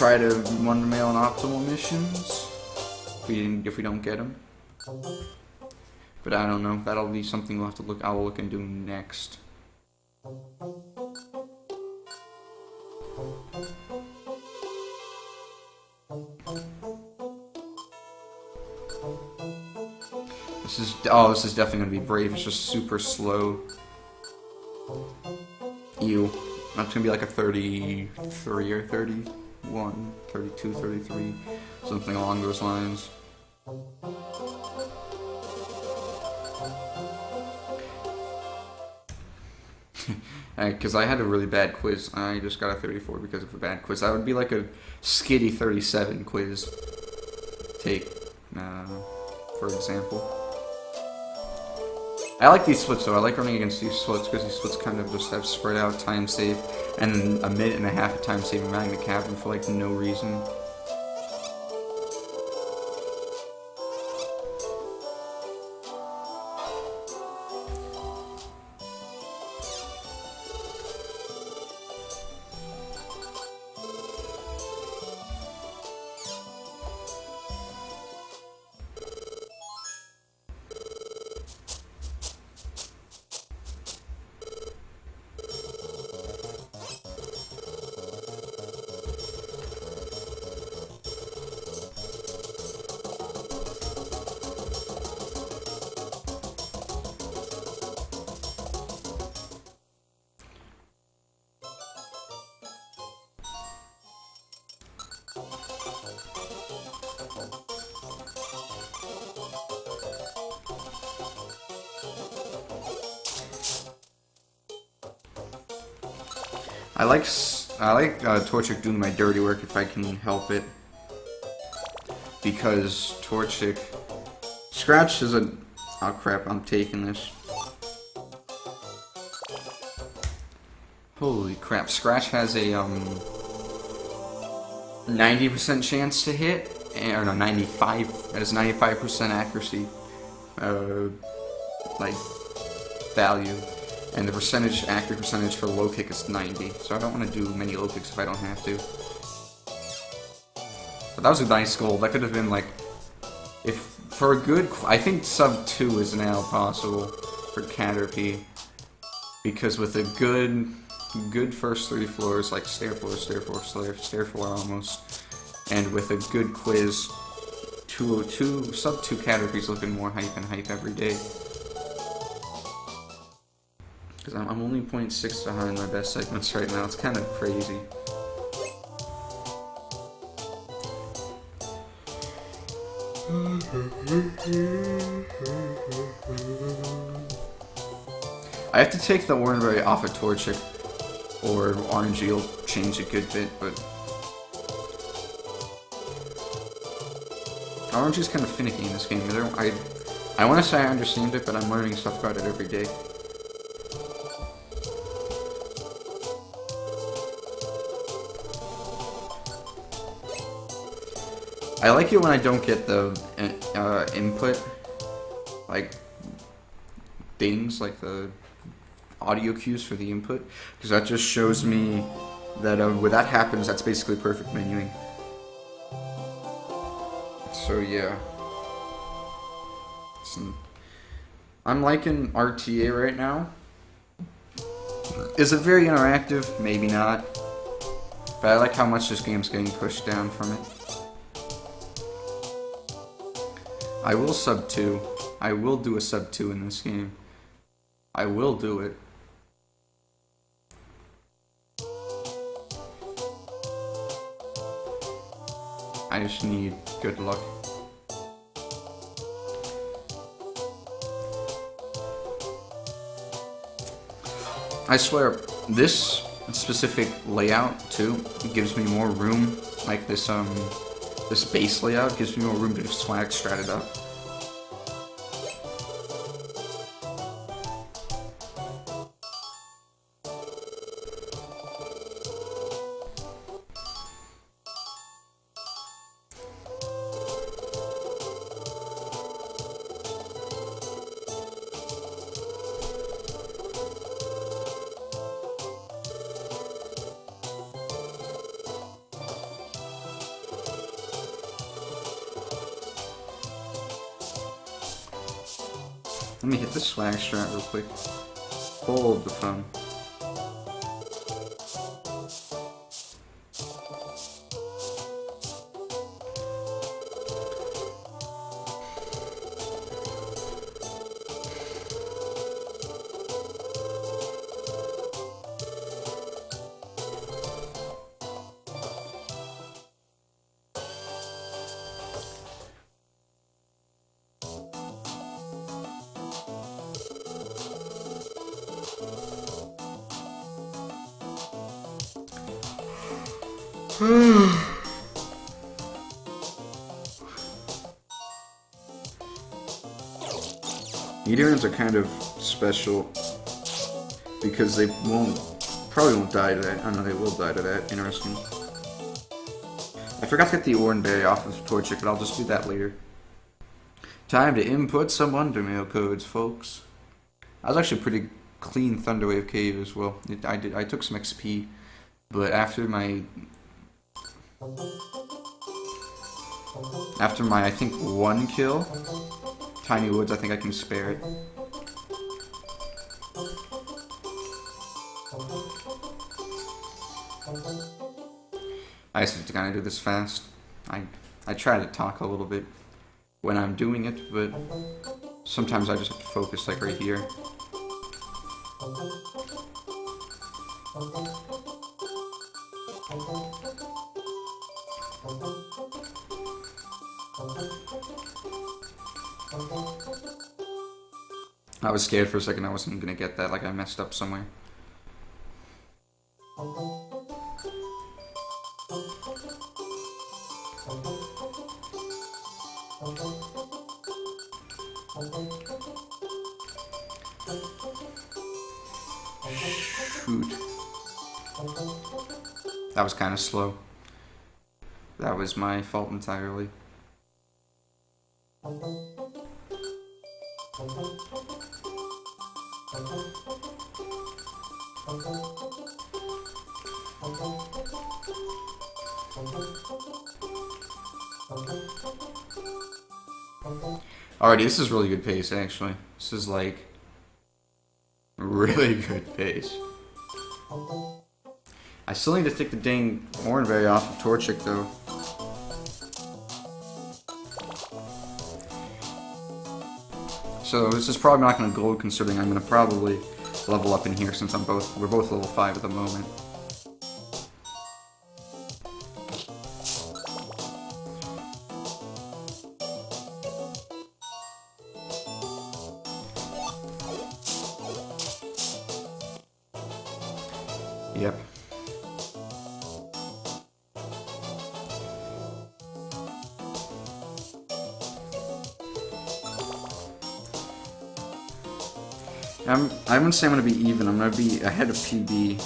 try to run mail and optimal missions if we don't get them. But I don't know. That'll be something we'll have to look. I'll look and do next. This is definitely gonna be brave. It's just super slow. Ew. That's gonna be like a 33 or 31, 32, 33, something along those lines. Because I had a really bad quiz. I just got a 34 because of a bad quiz. That would be like a skitty 37 quiz take, for example. I like these splits though. I like running against these splits because these splits kind of just have spread out time save and a minute and a half of time saving Magnet Cavern for like no reason. I like Torchic doing my dirty work if I can help it, because Torchic Scratch is a oh crap, I'm taking this. Holy crap, Scratch has a 90% chance to hit, or no, 95. That is 95% accuracy, like value. And the accurate percentage for low kick is 90, so I don't want to do many low kicks if I don't have to. But that was a nice goal. That could have been like, if for a good, I think sub 2 is now possible for Caterpie, because with a good first 3 floors, like stair floor, stair floor almost, and with a good quiz, 202 sub 2 Caterpie's looking more hype and hype every day. Because I'm only 0.6 behind my best segments right now. It's kind of crazy. I have to take the Oranberry off of Torchic, or RNG will change a good bit, but RNG is kind of finicky in this game. I want to say I understand it, but I'm learning stuff about it every day. I like it when I don't get the input, like things, like the audio cues for the input, because that just shows me that when that happens, that's basically perfect menuing. So yeah, I'm liking RTA right now. Is it very interactive? Maybe not, but I like how much this game's getting pushed down from it. I will sub 2. I will do a sub 2 in this game. I will do it. I just need good luck. I swear, this specific layout too gives me more room. Like this this base layout gives me more room to just swag strat it up. Let me hit the swag strat real quick. Hold the phone. Meteorans are kind of special because they probably won't die to that. I don't know, they will die to that. Interesting. I forgot to get the Oranberry off of Torchic, but I'll just do that later. Time to input some Undermail codes, folks. I was actually pretty clean Thunderwave Cave as well. I took some XP, but after my I think 1 kill, Tiny Woods, I think I can spare it. I just have to kind of do this fast. I try to talk a little bit when I'm doing it, but sometimes I just have to focus, like right here. I was scared for a second I wasn't gonna get that, like I messed up somewhere. Shoot. That was kind of slow. That was my fault entirely. Alrighty, this is really good pace, actually. This is like really good pace. I still need to take the dang Oranberry off of Torchic, though. So this is probably not going to go, considering I'm going to probably level up in here since we're both level 5 at the moment. Yep. I wouldn't say I'm going to be even, I'm going to be ahead of PB.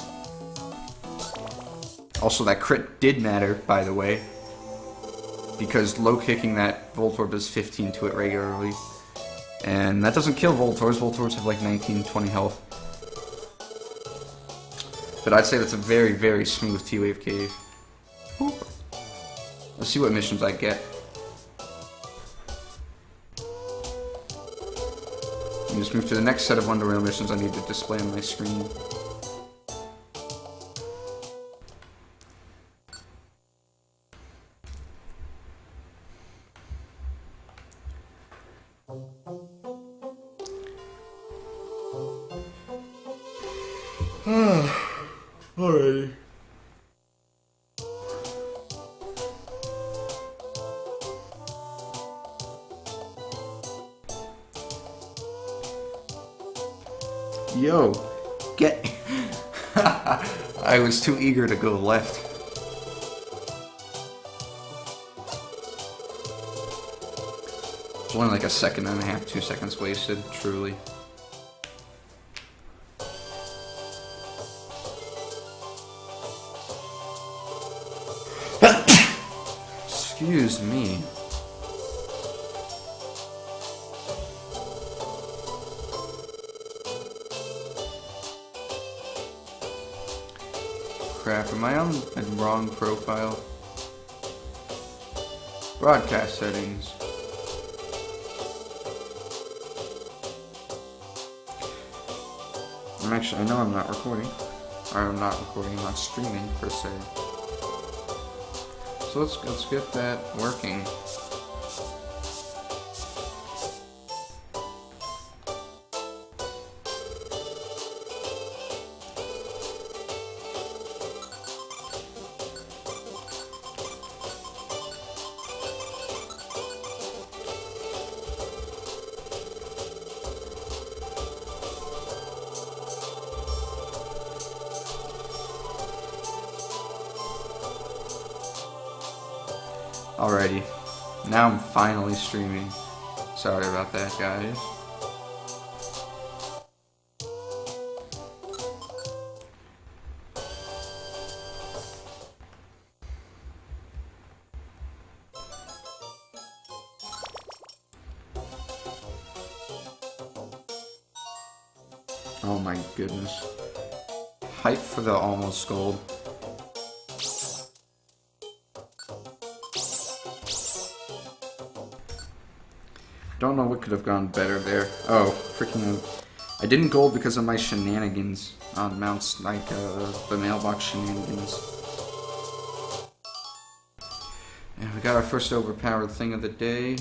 Also, that crit did matter, by the way, because low kicking that Voltorb does 15 to it regularly. And that doesn't kill Voltorbs. Voltorbs have like 19-20 health. But I'd say that's a very, very smooth T-Wave Cave. Oop. Let's see what missions I get. And just move to the next set of Underrail missions I need to display on my screen. Alrighty. Yo, get... I was too eager to go left. It's only like a second and a half, 2 seconds wasted, truly. Excuse me. Crap, am I on the wrong profile? Broadcast settings. I know I'm not recording. Or I'm not recording, I'm not streaming, per se. So let's get that working. Alrighty, now I'm finally streaming. Sorry about that, guys. Oh my goodness. Hype for the almost gold. Don't know what could have gone better there. Oh, freaking! I didn't gold because of my shenanigans on mounts, like the mailbox shenanigans. And we got our first overpowered thing of the day.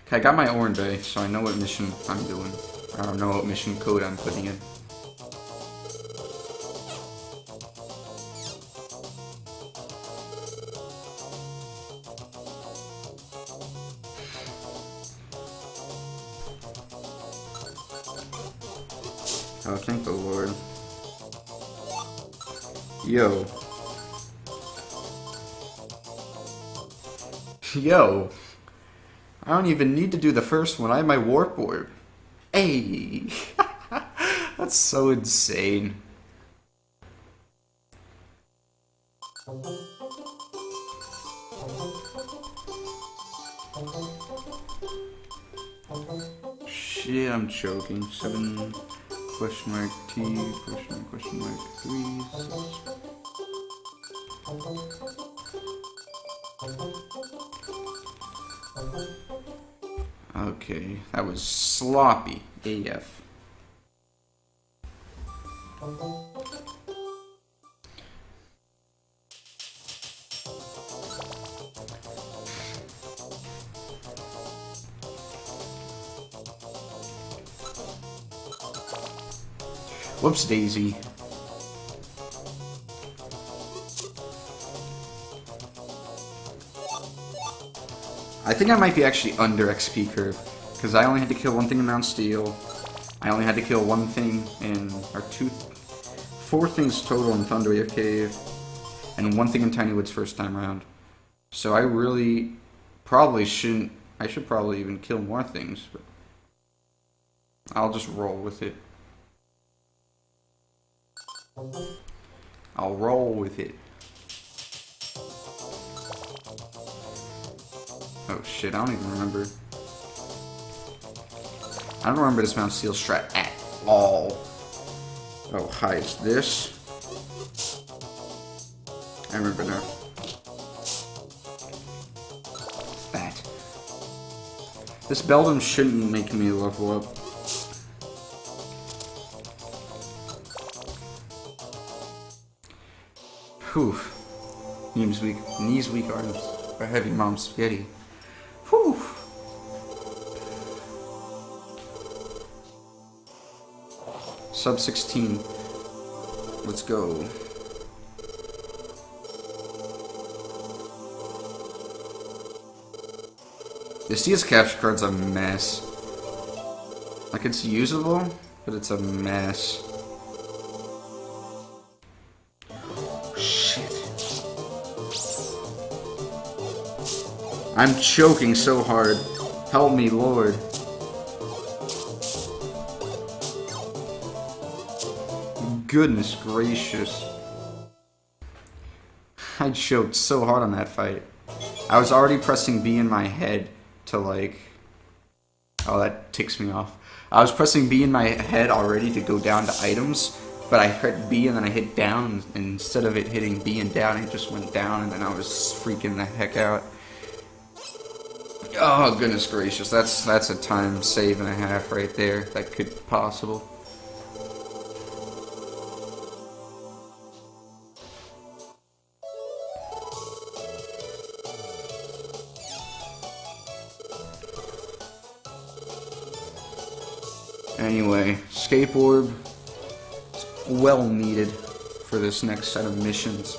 Okay, I got my orange bay, so I know what mission I'm doing. I don't know what mission code I'm putting in. Oh, thank the Lord. Yo. Yo. I don't even need to do the first one. I have my warp orb. Hey! That's so insane. Shit, I'm choking. 7 question mark T question mark 3 Okay, that was sloppy AF. Whoops daisy. I think I might be actually under XP curve, because I only had to kill one thing in Mount Steel. I only had to kill one thing in, or 4 things total in Thunderwave Cave, and one thing in Tiny Woods first time around. So I really probably shouldn't, I should probably even kill more things, but I'll just roll with it. I'll roll with it. Oh shit, I don't even remember. I don't remember this Mount Steel strat at all. Oh, hi, it's this. I remember now. That. This Beldam shouldn't make me level up. Whew. Knees weak, arms are heavy, mom's spaghetti. Whew. Sub 16. Let's go. The CS capture card's a mess. Like, it's usable, but it's a mess. Shit. I'm choking so hard. Help me, Lord. Goodness gracious. I choked so hard on that fight. I was already pressing B in my head to like... Oh, that ticks me off. I was pressing B in my head already to go down to items, but I hit B and then I hit down, and instead of it hitting B and down, it just went down, and then I was freaking the heck out. Oh, goodness gracious. That's a time save and a half right there. That could be possible. Anyway, skateboard is well needed for this next set of missions.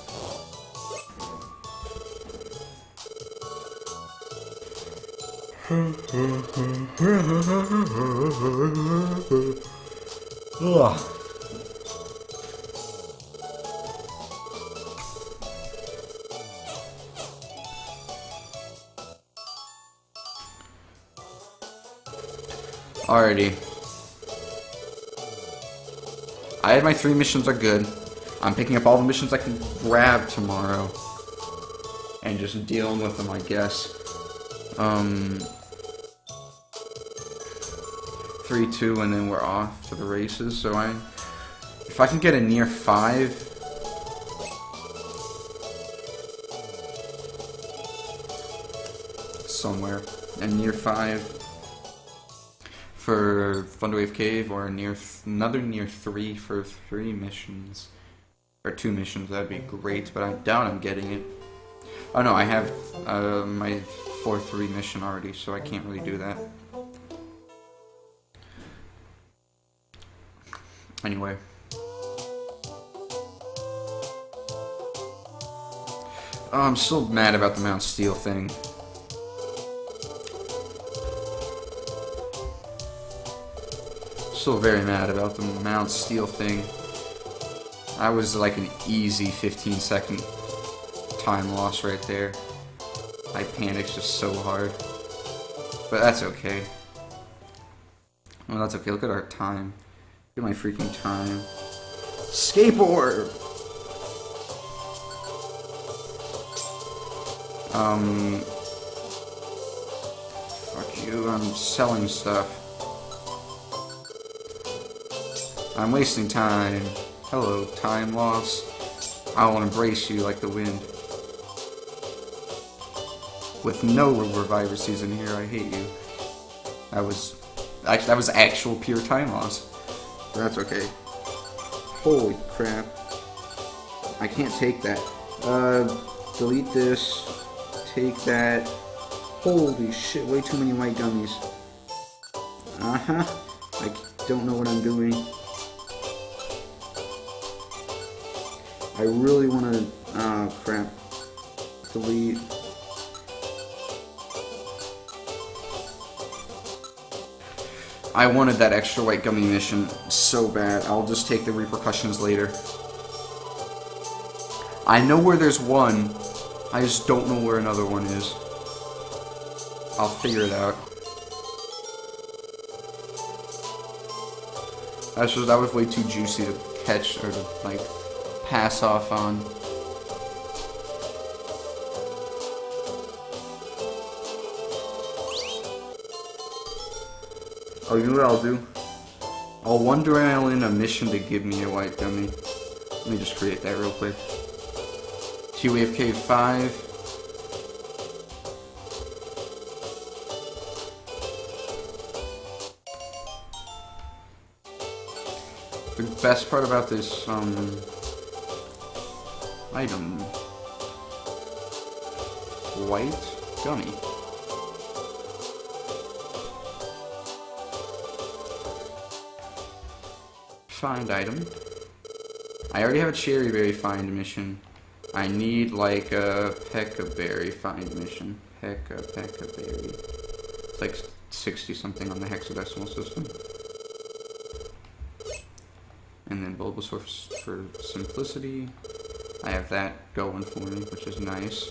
Ugh. Alrighty. I had my 3 missions are good. I'm picking up all the missions I can grab tomorrow. And just dealing with them, I guess. 3-2, and then we're off to the races. So if I can get a near 5... somewhere. A near 5... for Thunderwave Cave, or another near 3 for 3 missions. Or 2 missions, that'd be great, but I doubt I'm getting it. Oh no, I have my 4-3 mission already, so I can't really do that. Anyway. Oh, I'm still mad about the Mount Steel thing. Still very mad about the Mount Steel thing. That was like an easy 15-second time loss right there. I panicked just so hard. But that's okay. Well, that's okay. Look at our time. Look at my freaking time. Skateboard! Fuck you, I'm selling stuff. I'm wasting time. Hello, time loss. I will embrace you like the wind. With no Reviver season here, I hate you. That was actual pure time loss. But that's okay. Holy crap. I can't take that. Delete this. Take that. Holy shit, way too many white gummies. Uh-huh. I don't know what I'm doing. I really want to... oh, crap. Delete. I wanted that extra white gummy mission so bad. I'll just take the repercussions later. I know where there's one. I just don't know where another one is. I'll figure it out. That was way too juicy to catch or to, like, pass off on. Oh, you know what I'll do? I'll wonder in a mission to give me a white gummy. Let me just create that real quick. T-Wave Cave 5. The best part about this Item. White gummy. Find item. I already have a cherry berry find mission. I need like a peccaberry find mission. Peccaberry. It's like 60 something on the hexadecimal system. And then Bulbasaur for simplicity. I have that going for me, which is nice.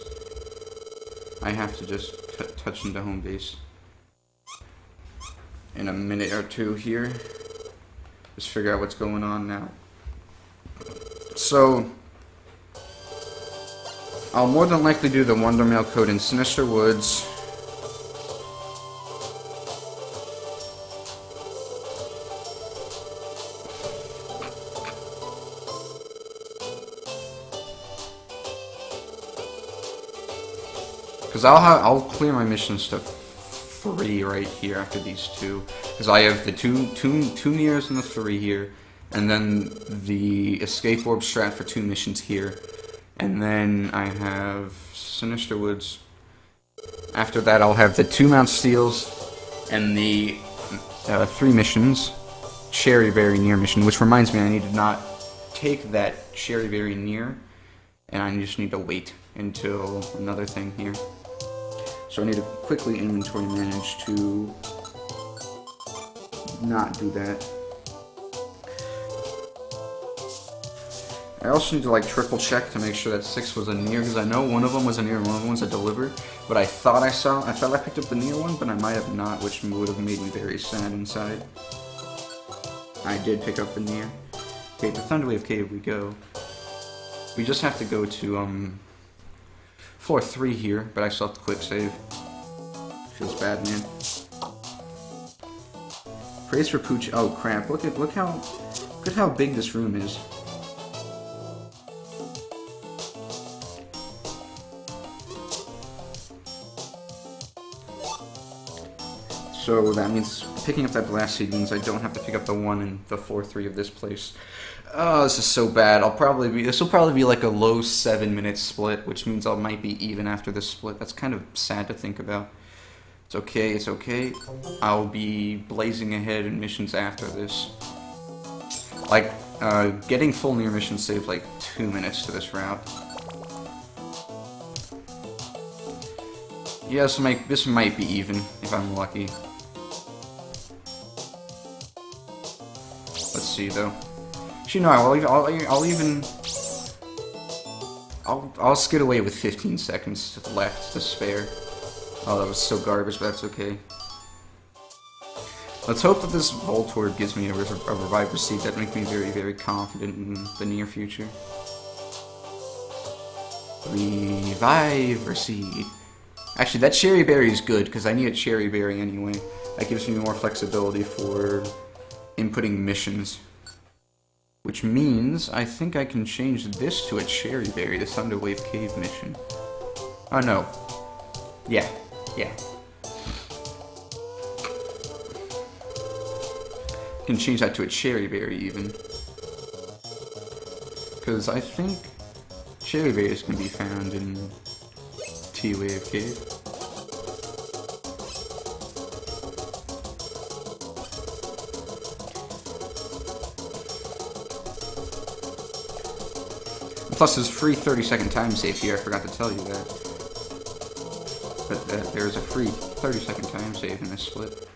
I have to just touch into home base in a minute or two here. Just figure out what's going on now. So, I'll more than likely do the Wonder Mail code in Sinister Woods. Because I'll clear my missions to 3 right here after these 2. Because I have the two nears and the 3 here. And then the Escape Orb strat for 2 missions here. And then I have Sinister Woods. After that I'll have the 2 Mount Steels and the 3 missions. Cherry Berry Near mission, which reminds me I need to not take that Cherry Berry Near. And I just need to wait until another thing here. So I need to quickly inventory manage to not do that. I also need to like triple check to make sure that 6 was a near, because I know one of them was a near and one of them was a deliver. But I thought I picked up the near one, but I might have not, which would have made me very sad inside. I did pick up the near. Okay, to Thunderwave Cave we go. We just have to go to floor 3 here, but I still have to quick save. Feels bad, man. Praise for Pooch. Oh crap! Look how big this room is. So that means picking up that blast seed means I don't have to pick up the 1 and the 4-3 of this place. Oh, this is so bad. This will probably be like a low 7-minute split, which means I might be even after this split. That's kind of sad to think about. It's okay, it's okay. I'll be blazing ahead in missions after this. Like, getting full near mission saved like 2 minutes to this route. Yeah, this might be even, if I'm lucky. Let's see, though. Actually, no, I'll skid away with 15 seconds left to spare. Oh, that was so garbage, but that's okay. Let's hope that this Voltorb gives me a Revive Receipt that makes me very, very confident in the near future. Revive Receipt. Actually, that Cherry Berry is good, because I need a Cherry Berry anyway. That gives me more flexibility for inputting missions. Which means I think I can change this to a Cherry Berry, the Thunderwave Cave mission. Oh no. Yeah. I can change that to a Cherry Berry even. Because I think Cherry Berries can be found in T-Wave Cave. Plus, there's free 30-second time save here. I forgot to tell you that. But there's a free 30-second time save in this split.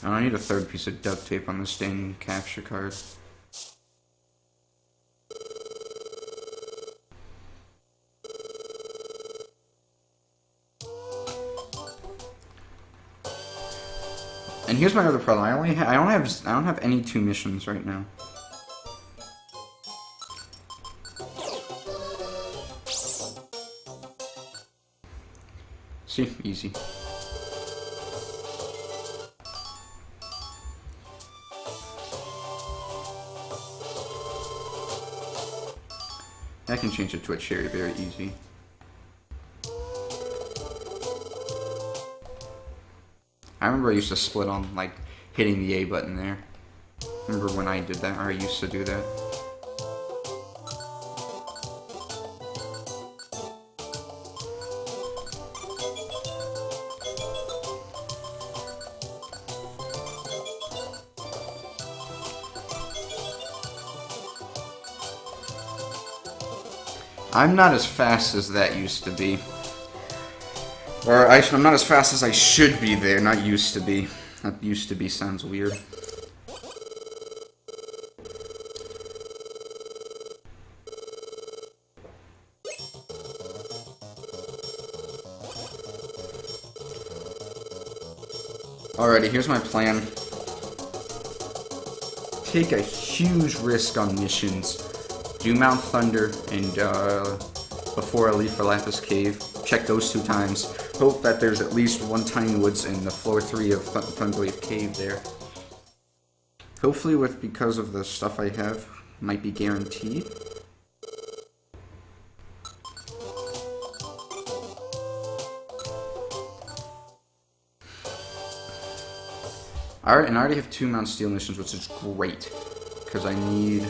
Oh, I need a 3rd piece of duct tape on this dang capture card. And here's my other problem. I don't have any 2 missions right now. See, easy. I can change it to a Cherry Berry easy. I remember I used to split on, like, hitting the A button there. Remember when I did that, or I used to do that. I'm not as fast as that used to be. Or I'm not as fast as I should be there, not used to be. That used to be sounds weird. Alrighty, here's my plan. Take a huge risk on missions. Do Mount Thunder and before I leave for Lapis Cave. Check those 2 times. Hope that there's at least 1 Tiny Woods in the floor 3 of Thunderwave Cave there. Hopefully because of the stuff I have, might be guaranteed. Alright, and I already have 2 Mount Steel missions, which is great. Because I need...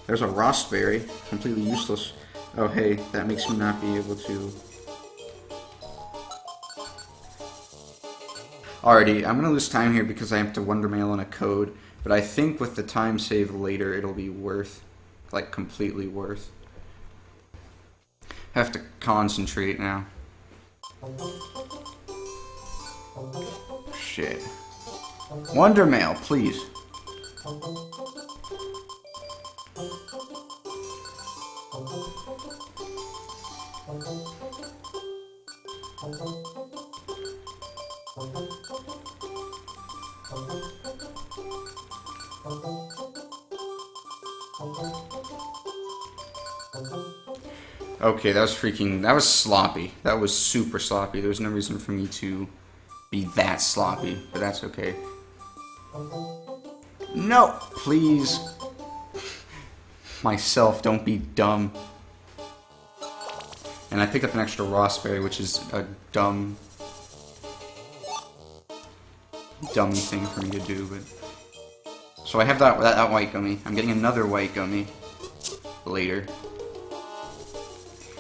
There's a Rostberry, completely useless. Oh hey, that makes me not be able to... Alrighty, I'm gonna lose time here because I have to Wonder Mail on a code, but I think with the time save later it'll be worth, like completely worth. Have to concentrate now. Shit. Wonder Mail, please. Okay, that was sloppy. That was super sloppy. There was no reason for me to be that sloppy, but that's okay. No, please. Myself, don't be dumb. And I picked up an extra Rostberry, which is a dummy thing for me to do, but... So I have that white gummy. I'm getting another white gummy later.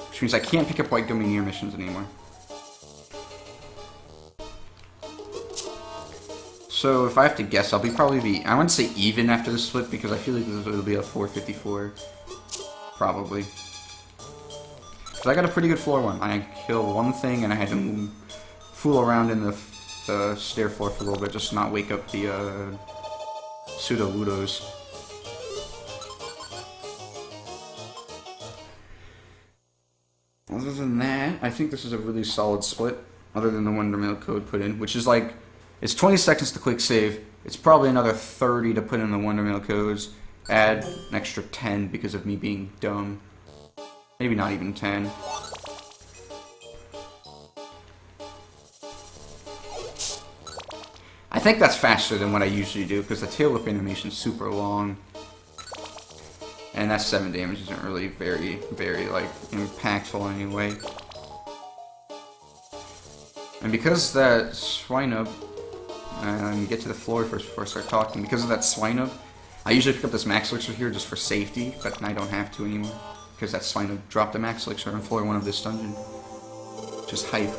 Which means I can't pick up white gummy near missions anymore. So if I have to guess, I'll probably be... I wouldn't say even after the split, because I feel like it'll be a 454. Probably. But I got a pretty good floor one. I killed 1 thing, and I had to fool around in the stair floor for a little bit, just to not wake up the pseudo-ludos. Other than that, I think this is a really solid split, other than the Wonder Mail code put in, which is like, it's 20 seconds to quick save. It's probably another 30 to put in the Wonder Mail codes. Add an extra 10 because of me being dumb. Maybe not even 10. I think that's faster than what I usually do, because the tail whip animation is super long. And that 7 damage isn't really very, like, impactful anyway. And because that Likeanoob, get to the floor first before I start talking, because of that Likeanoob, I usually pick up this Max Elixir here just for safety, but I don't have to anymore. Because that Likeanoob dropped the Max Elixir on floor 1 of this dungeon. Just hype.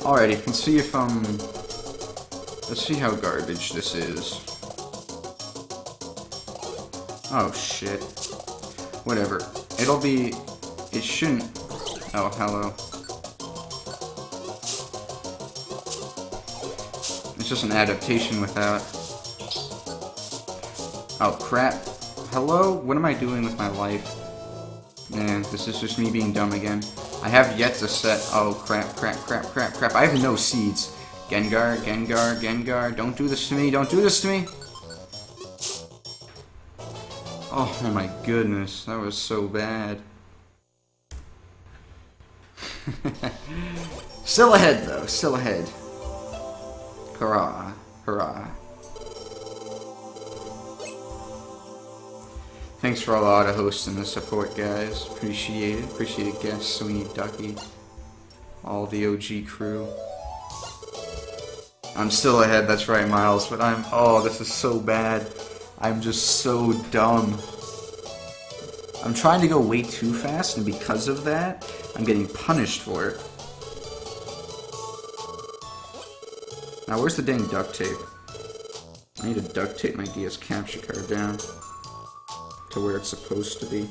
Alrighty, let's see if, let's see how garbage this is. Oh, shit. Whatever. It shouldn't... Oh, hello. It's just an adaptation without... Oh, crap. Hello? What am I doing with my life? Man, this is just me being dumb again. I have yet to set... Oh, crap. I have no seeds. Gengar. Don't do this to me. Don't do this to me. Oh my goodness. That was so bad. Still ahead, though. Still ahead. Hurrah. Hurrah. Thanks for all the auto hosts and the support, guys. Appreciate it. Appreciate it, guest Sweeney Ducky. All the OG crew. I'm still ahead, that's right, Miles, but oh, this is so bad. I'm just so dumb. I'm trying to go way too fast, and because of that, I'm getting punished for it. Now, where's the dang duct tape? I need to duct tape my DS capture card down to where it's supposed to be.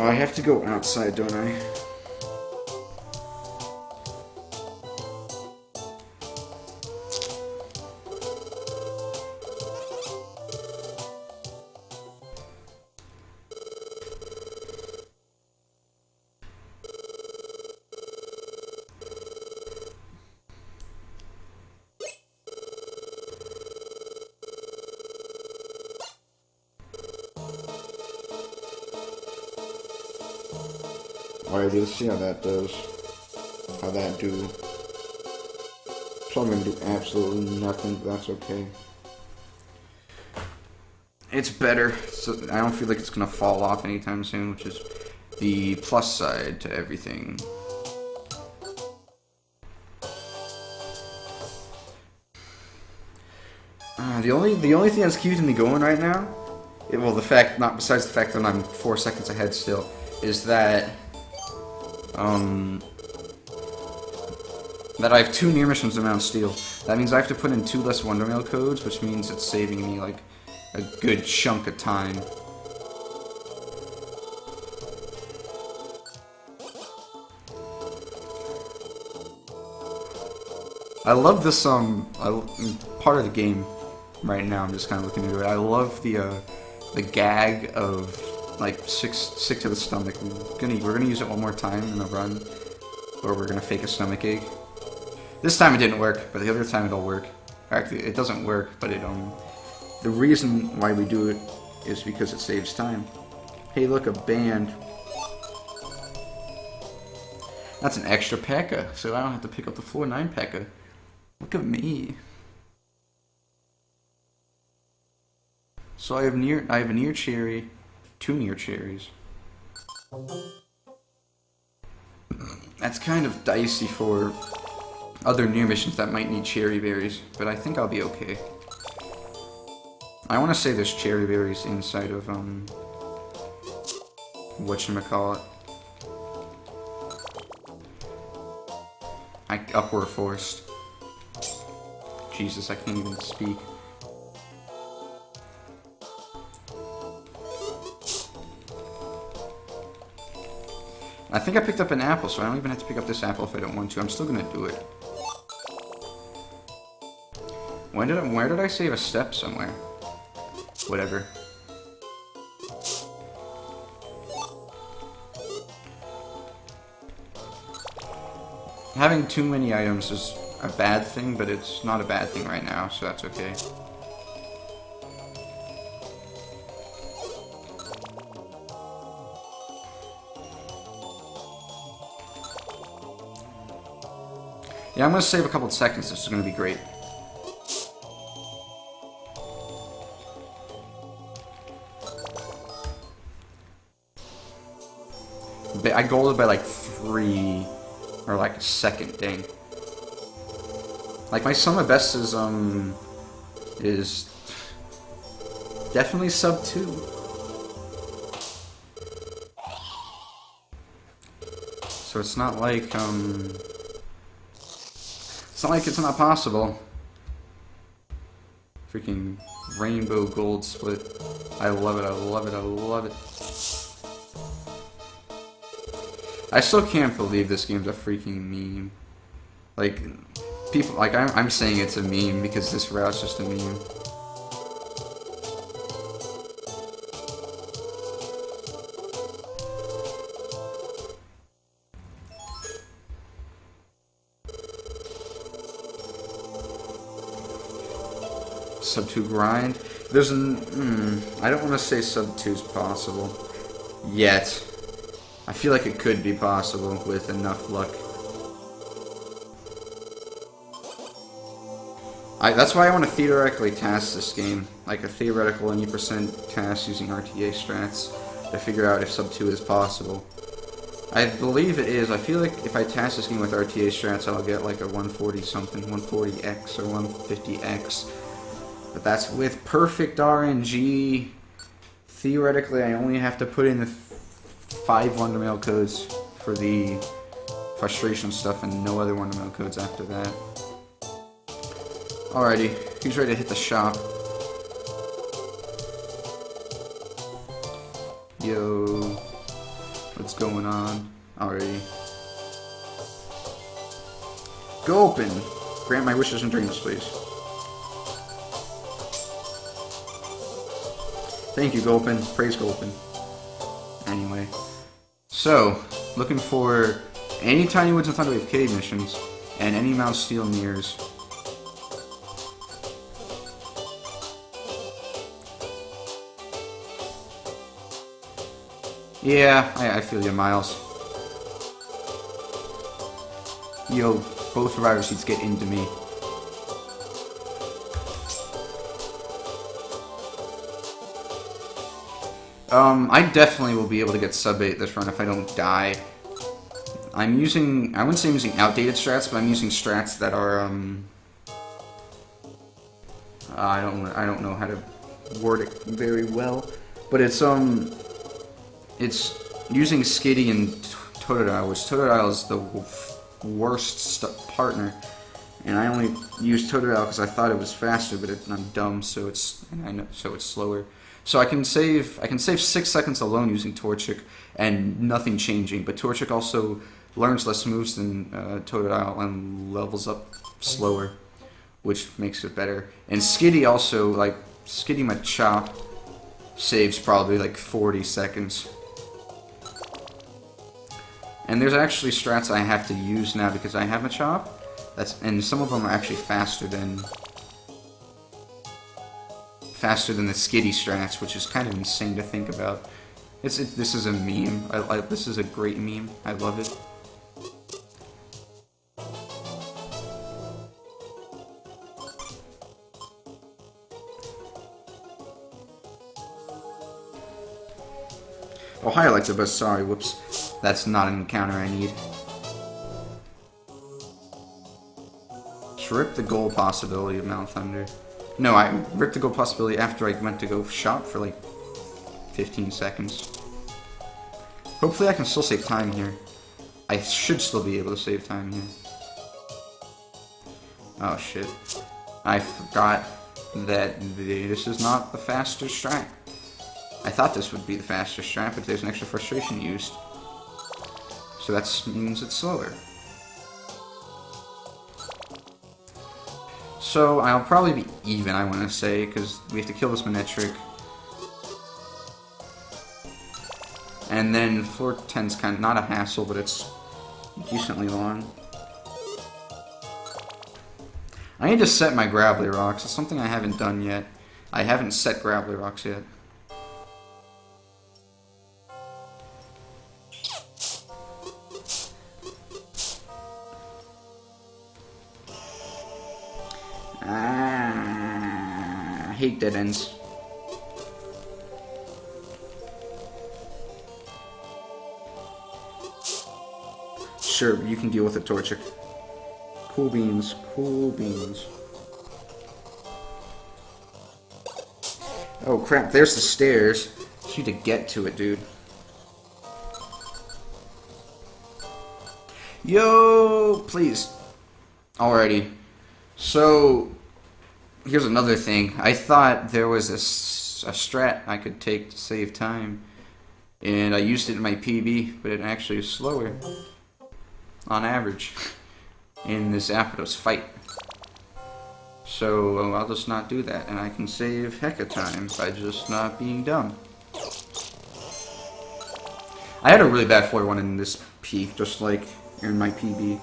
Oh, I have to go outside, don't I? Alright, let's see how that does. How that do. Probably gonna do absolutely nothing, but that's okay. It's better, so I don't feel like it's gonna fall off anytime soon, which is the plus side to everything. The only thing that's keeping me going right now, well, not besides the fact that I'm 4 seconds ahead still, is that that I have 2 near missions in Mount Steel. That means I have to put in 2 less Wondermail codes, which means it's saving me like a good chunk of time. I love this part of the game right now. I'm just kind of looking into it. I love the gag of like sick to the stomach. We're gonna use it one more time in a run, or we're gonna fake a stomach ache. This time it didn't work, but the other time it'll work. Actually, it doesn't work, but the reason why we do it is because it saves time. Hey, look, a band. That's an extra P.E.K.K.A, so I don't have to pick up the floor 9 P.E.K.K.A. Look at me. So I have a near cherry, 2 near cherries. That's kind of dicey for other near missions that might need cherry berries, but I think I'll be okay. I want to say there's cherry berries inside of whatchamacallit. Upward Forest. Jesus, I can't even speak. I think I picked up an apple, so I don't even have to pick up this apple if I don't want to. I'm still gonna do it. Where did I save a step somewhere? Whatever. Having too many items is a bad thing, but it's not a bad thing right now, so that's okay. Yeah, I'm gonna save a couple of seconds. This is gonna be great. I golded by like 3 or like a second, dang. Like my sum of best is definitely sub 2. So it's not like it's not possible. Freaking rainbow gold split. I love it, I love it, I love it. I still can't believe this game's a freaking meme. Like, people, like, I'm saying it's a meme because this route's just a meme. Sub 2 grind. There's an... I don't want to say sub 2 is possible. Yet. I feel like it could be possible with enough luck. That's why I want to theoretically task this game. Like a theoretical any percent task using RTA strats to figure out if sub 2 is possible. I believe it is. I feel like if I task this game with RTA strats, I'll get like a 140 something, 140x or 150x. But that's with perfect RNG. Theoretically, I only have to put in the 5 Wonder Mail codes for the frustration stuff and no other Wonder Mail codes after that. Alrighty, he's ready to hit the shop. Yo, what's going on? Alrighty. Gulpin! Grant my wishes and dreams, please. Thank you, Gulpin. Praise Gulpin. Anyway. So, looking for any Tiny Woods and Thunderwave Cave missions, and any Mount Steel mirrors. Yeah, I feel you, Miles. Yo, both survivor seats get into me. I definitely will be able to get sub 8 this run if I don't die. I'm using, I wouldn't say I'm using outdated strats, but I'm using strats that are, I don't know how to word it very well, but it's using Skitty and Totodile, which Totodile is the worst partner, and I only used Totodile because I thought it was faster, but I'm dumb, so it's slower. So I can save 6 seconds alone using Torchic and nothing changing, but Torchic also learns less moves than Totodile and levels up slower, which makes it better. And Skitty also, like, Skitty Machop saves probably like 40 seconds. And there's actually strats I have to use now because I have Machop. And some of them are actually faster than the Skitty strats, which is kind of insane to think about. This is a meme. This is a great meme. I love it. Oh, hi, I like the best. Sorry, whoops. That's not an encounter I need. Rip the goal possibility of Mount Thunder. No, I ripped the goal possibility after I went to go shop for like 15 seconds. Hopefully I can still save time here. I should still be able to save time here. Oh shit. I forgot that this is not the faster strat. I thought this would be the faster strat, but there's an extra frustration used. So that means it's slower. So I'll probably be even, I want to say, because we have to kill this Manetric. And then floor 10's kind of not a hassle, but it's decently long. I need to set my Gravelly Rocks. It's something I haven't done yet. I haven't set Gravelly Rocks yet. I hate dead ends. Sure, you can deal with it, Torchic. Cool beans, cool beans. Oh crap, there's the stairs. Just need to get to it, dude. Yo, please. Alrighty. So, here's another thing. I thought there was a strat I could take to save time. And I used it in my PB, but it actually is slower. On average. In this Aptos fight. So, I'll just not do that. And I can save hecka time by just not being dumb. I had a really bad 4-1 in this peak, just like in my PB.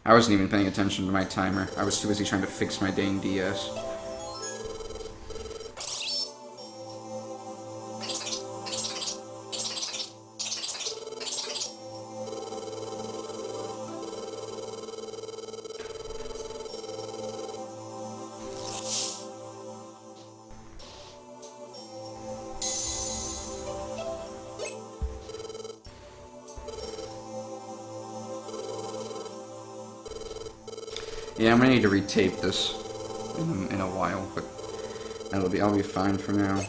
I wasn't even paying attention to my timer. I was too busy trying to fix my dang DS. Yeah, I'm gonna need to retape this in a while, but I'll be fine for now.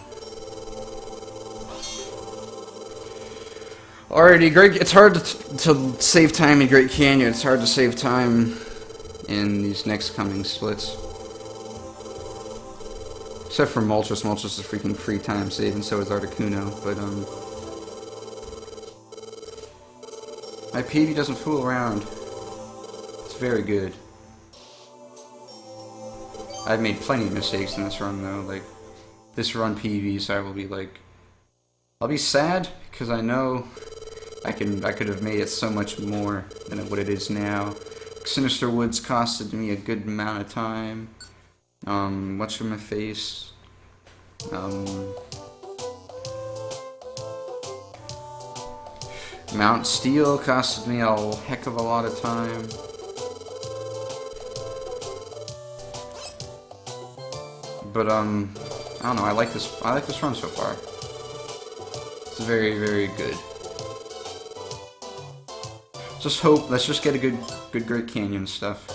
Alrighty, it's hard to save time in Great Canyon. It's hard to save time in these next coming splits. Except for Moltres. Moltres is a freaking free time save, and so is Articuno, but my PB doesn't fool around. It's very good. I've made plenty of mistakes in this run, though. Like, this run PB, so I will be like... I'll be sad, because I know I could have made it so much more than what it is now. Sinister Woods costed me a good amount of time. What's from my face? Mount Steel costed me a heck of a lot of time. But I don't know. I like this run so far. It's very, very good. Let's just get a good Great Canyon stuff.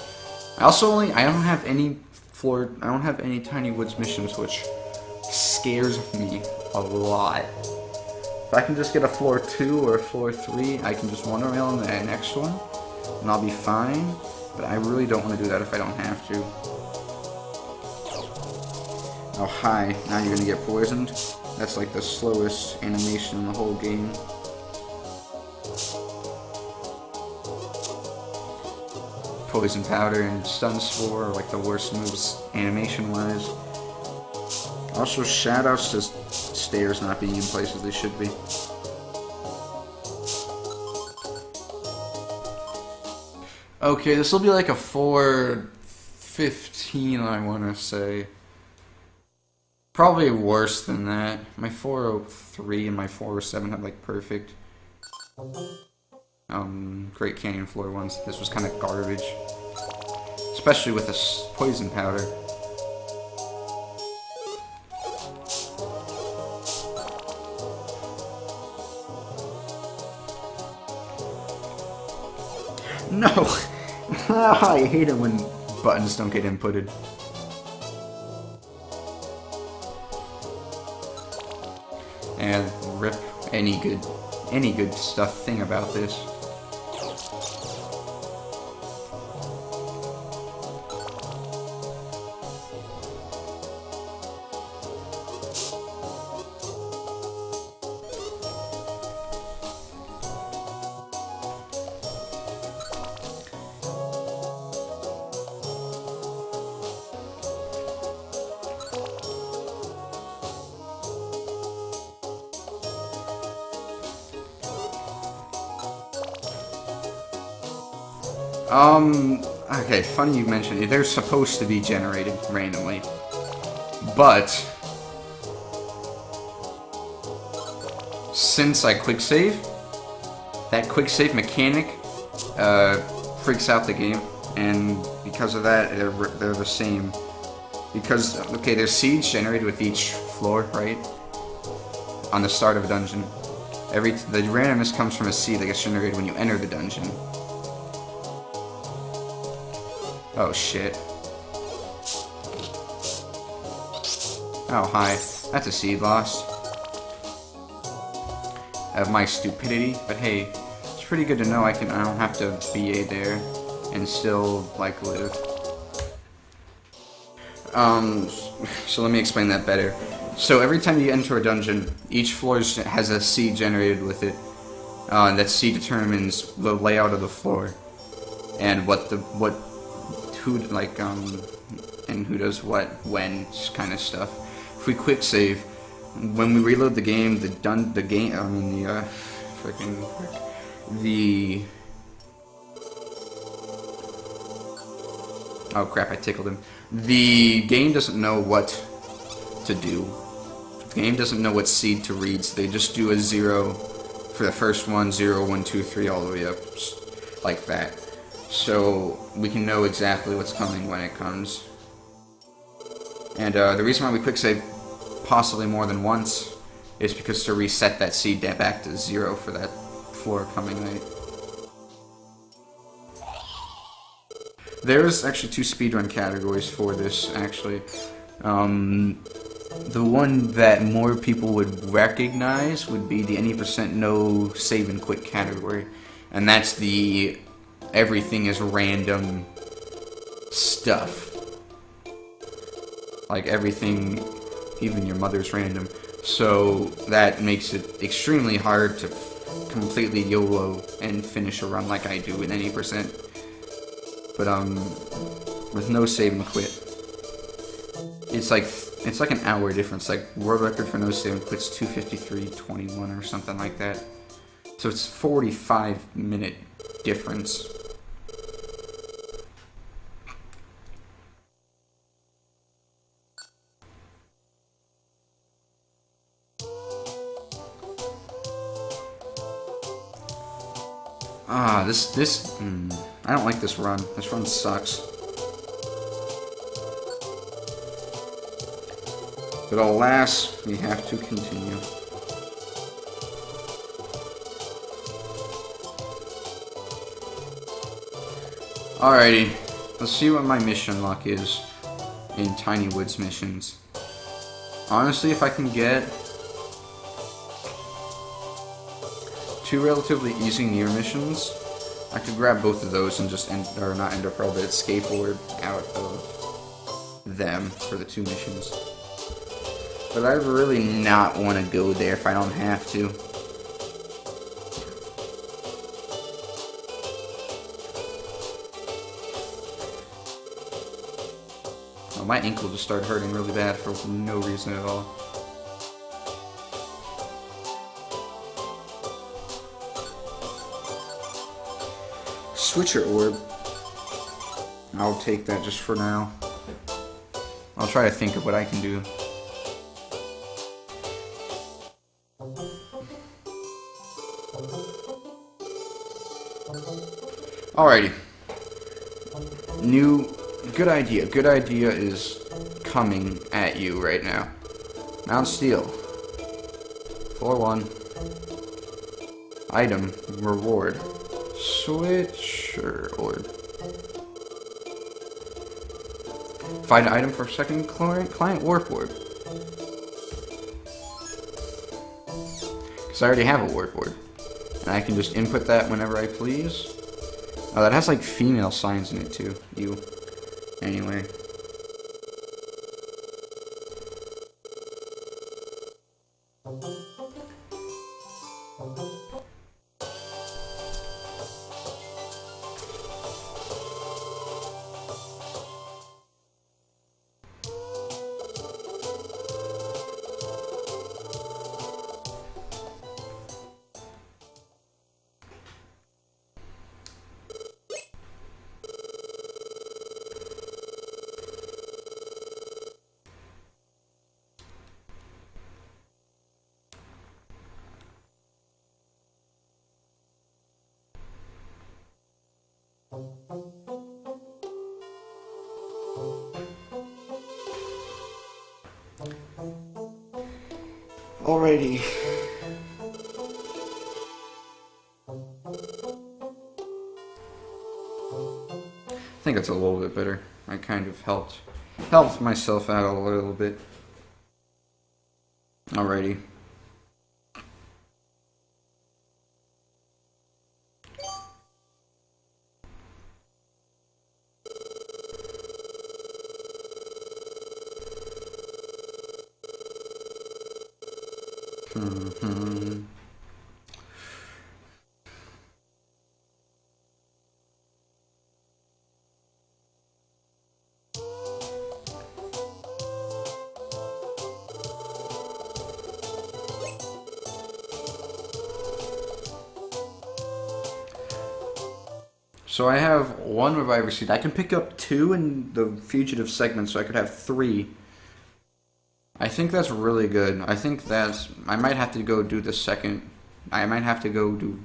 I don't have any Tiny Woods missions, which scares me a lot. If I can just get a floor 2 or a floor 3, I can just wander around the next one, and I'll be fine. But I really don't want to do that if I don't have to. Oh, hi. Now you're gonna get poisoned. That's like the slowest animation in the whole game. Poison Powder and Stun Spore are like the worst moves animation-wise. Also, shoutouts to stairs not being in places they should be. Okay, this will be like a 415, I want to say. Probably worse than that. My 403 and my 407 had like perfect Great Canyon floor ones. This was kind of garbage, especially with this poison powder. No! I hate it when buttons don't get inputted. And rip any good stuff thing about this. Okay, funny you mentioned it. They're supposed to be generated randomly. But since I quick save, that quick save mechanic freaks out the game, and because of that, they're the same. Because, okay, there's seeds generated with each floor, right? On the start of a dungeon. The randomness comes from a seed that gets generated when you enter the dungeon. Oh shit. Oh hi. That's a seed lost. Of my stupidity, but hey, it's pretty good to know I don't have to BA there and still like live. So let me explain that better. So every time you enter a dungeon, each floor has a seed generated with it. That seed determines the layout of the floor and and who does what, when, kind of stuff. If we quick save, when we reload the game, the Oh crap, I tickled him. The game doesn't know what to do. The game doesn't know what seed to read, so they just do a 0 for the first one, 0, 1, 2, 3, all the way up, like that. So we can know exactly what's coming when it comes. And the reason why we quick save possibly more than once is because to reset that seed back to 0 for that floor coming night. There's actually 2 speedrun categories for this, actually. The one that more people would recognize would be the any % no save and quit category. And that's the everything is random stuff. Like everything, even your mother's random. So that makes it extremely hard to completely YOLO and finish a run like I do in any %. But with no save and quit, it's like an hour difference. Like world record for no save and quit's 2:53:21 or something like that. So it's 45-minute difference. I don't like this run. This run sucks. But alas, we have to continue. Alrighty, let's see what my mission luck is in Tiny Woods missions. Honestly, if I can get 2 relatively easy near missions, I could grab both of those and just or not ender pearl, but skateboard out of them for the 2 missions. But I really not want to go there if I don't have to. Oh, my ankle just started hurting really bad for no reason at all. Switcher orb. I'll take that just for now. I'll try to think of what I can do. Alrighty. Good idea. Good idea is coming at you right now. Mount Steel. Floor 1. Item. Reward. Switcher orb. Find item for second client warp orb. Because I already have a warp orb. And I can just input that whenever I please. Oh, that has like female signs in it too. Anyway. Alrighty. I think it's a little bit better. I kind of helped myself out a little bit. Alrighty. So I have one Reviver Seed. I can pick up 2 in the Fugitive segment, so I could have 3. I think that's really good. I think that's... I might have to go do the second... I might have to go do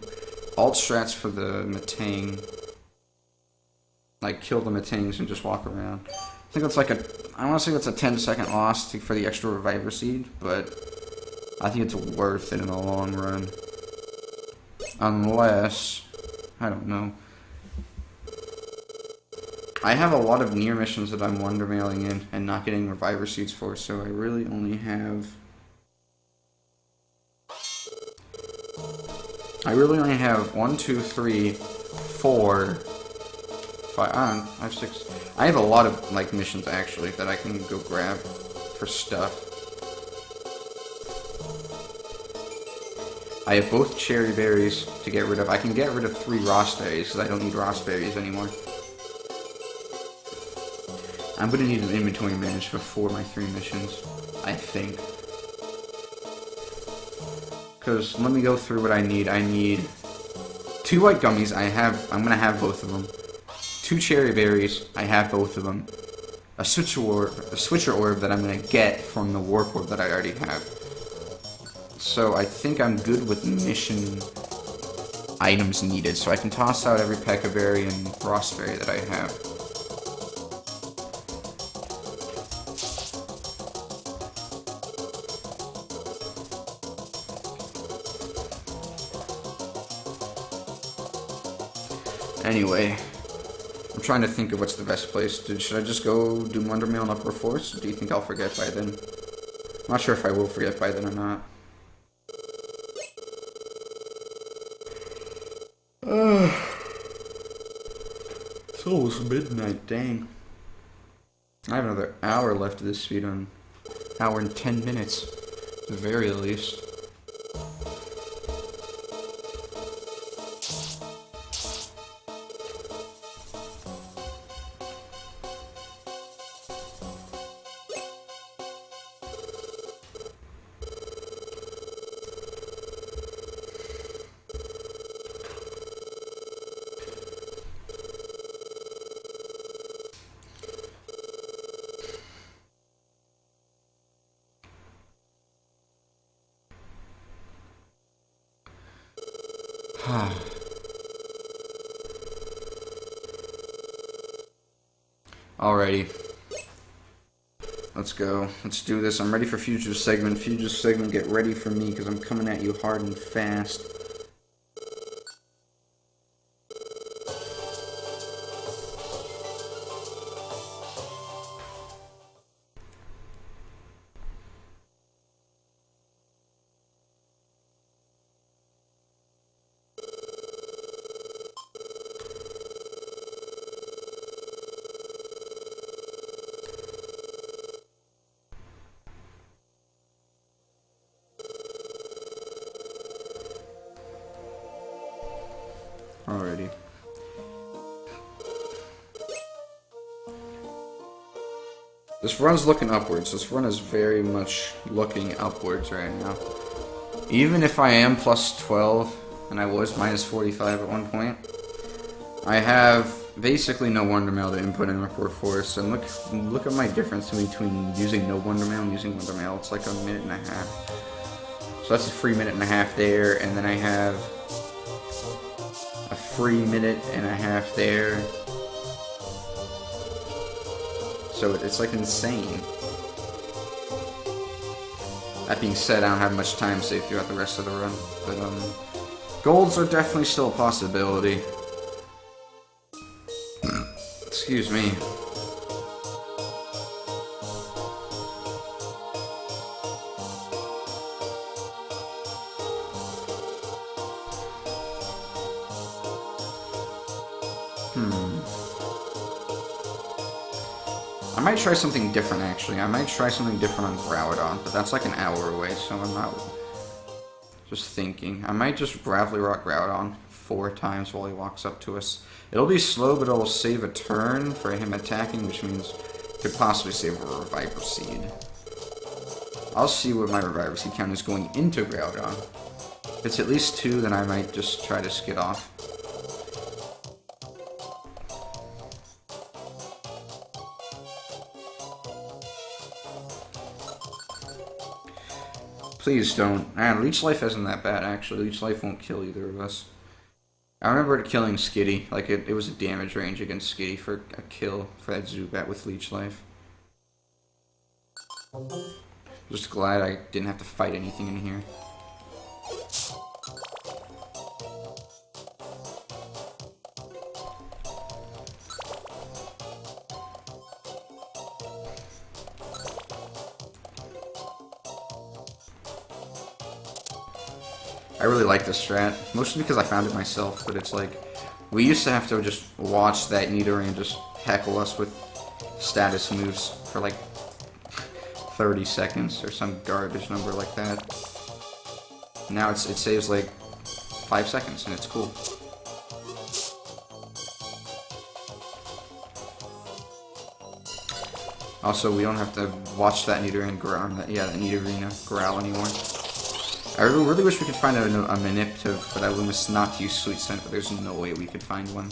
alt strats for the Metang. Like, kill the Metangs and just walk around. I think that's like a... I want to say that's a 10-second loss for the extra Reviver Seed, but... I think it's worth it in the long run. Unless... I don't know. I have a lot of near missions that I'm wonder mailing in and not getting Reviver Seeds for, so I really only have... I really only have 1, 2, 3, 4, 5, I have 6. I have a lot of, like, missions, actually, that I can go grab for stuff. I have both cherry berries to get rid of. I can get rid of 3 raspberries, because I don't need raspberries anymore. I'm going to need an inventory managed before my 3 missions, I think. Because, let me go through what I need. I need 2 white gummies. I'm going to have both of them. 2 cherry berries. I have both of them. A switcher orb that I'm going to get from the warp orb that I already have. So, I think I'm good with mission items needed. So, I can toss out every Pekka berry and raspberry that I have. Anyway, I'm trying to think of what's the best place. Should I just go do Wonder Mail and Upper Force? Or do you think I'll forget by then? I'm not sure if I will forget by then or not. It's almost midnight, dang. I have another hour left of this speedrun. Hour and 10 minutes, at the very least. Alrighty. Let's go. Let's do this. I'm ready for Fugitive Segment. Fugitive Segment, get ready for me, because I'm coming at you hard and fast. Alrighty. This run's looking upwards. This run is very much looking upwards right now. Even if I am plus 12, and I was minus 45 at one point, I have basically no Wonder Mail to input in Upper Force, and look at my difference between using no Wonder Mail and using Wonder Mail. It's like a minute and a half. So that's a free minute and a half there, and then I have a free minute and a half there. So it's like insane. That being said, I don't have much time saved throughout the rest of the run, but golds are definitely still a possibility. Excuse me. I might try something different, actually. I might try something different on Groudon, but that's like an hour away, so I'm not just thinking. I might just Bravely Rock Groudon 4 times while he walks up to us. It'll be slow, but it'll save a turn for him attacking, which means could possibly save a Reviver Seed. I'll see what my Reviver Seed count is going into Groudon. If it's at least 2, then I might just try to skid off. Please don't. Leech Life isn't that bad, actually. Leech Life won't kill either of us. I remember killing Skitty. Like, it was a damage range against Skitty for a kill for that Zubat with Leech Life. Just glad I didn't have to fight anything in here. I really like this strat, mostly because I found it myself, but it's like, we used to have to just watch that Nidoran just heckle us with status moves for like 30 seconds or some garbage number like that. Now it saves like 5 seconds and it's cool. Also, we don't have to watch that Nidoran growl, that Nidorina growl anymore. I really wish we could find a Manip for that Loomis not to use Sweet Scent, but there's no way we could find one.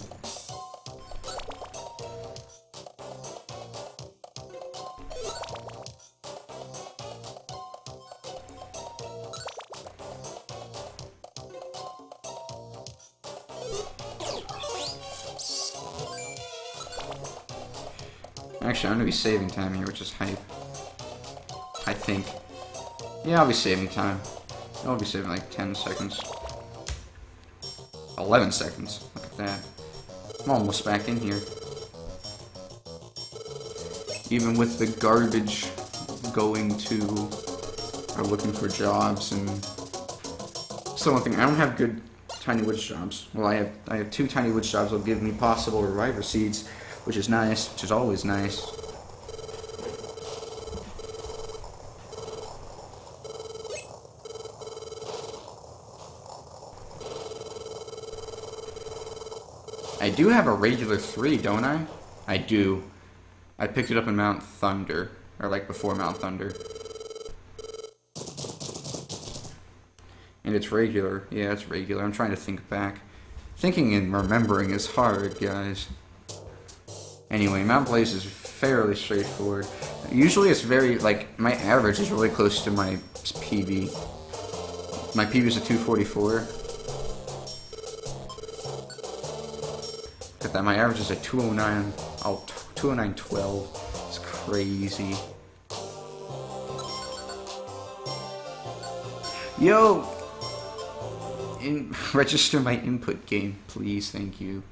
Actually, I'm gonna be saving time here, which is hype. I think. Yeah, I'll be saving time. I'll be saving like 10 seconds. 11 seconds. Look at that. I'm almost back in here. Even with the garbage going to or looking for jobs and still one thing, I don't have good Tiny Woods jobs. Well, I have 2 Tiny Woods jobs that'll give me possible Reviver Seeds, which is nice, which is always nice. I do have a regular 3, don't I? I do. I picked it up in Mount Thunder, or like before Mount Thunder. And it's regular. Yeah, it's regular. I'm trying to think back. Thinking and remembering is hard, guys. Anyway, Mount Blaze is fairly straightforward. Usually it's very, like, my average is really close to my PB. My PB is a 244. Look at that, my average is a 209, 209.12. It's crazy. Yo! Register my input game, please, thank you.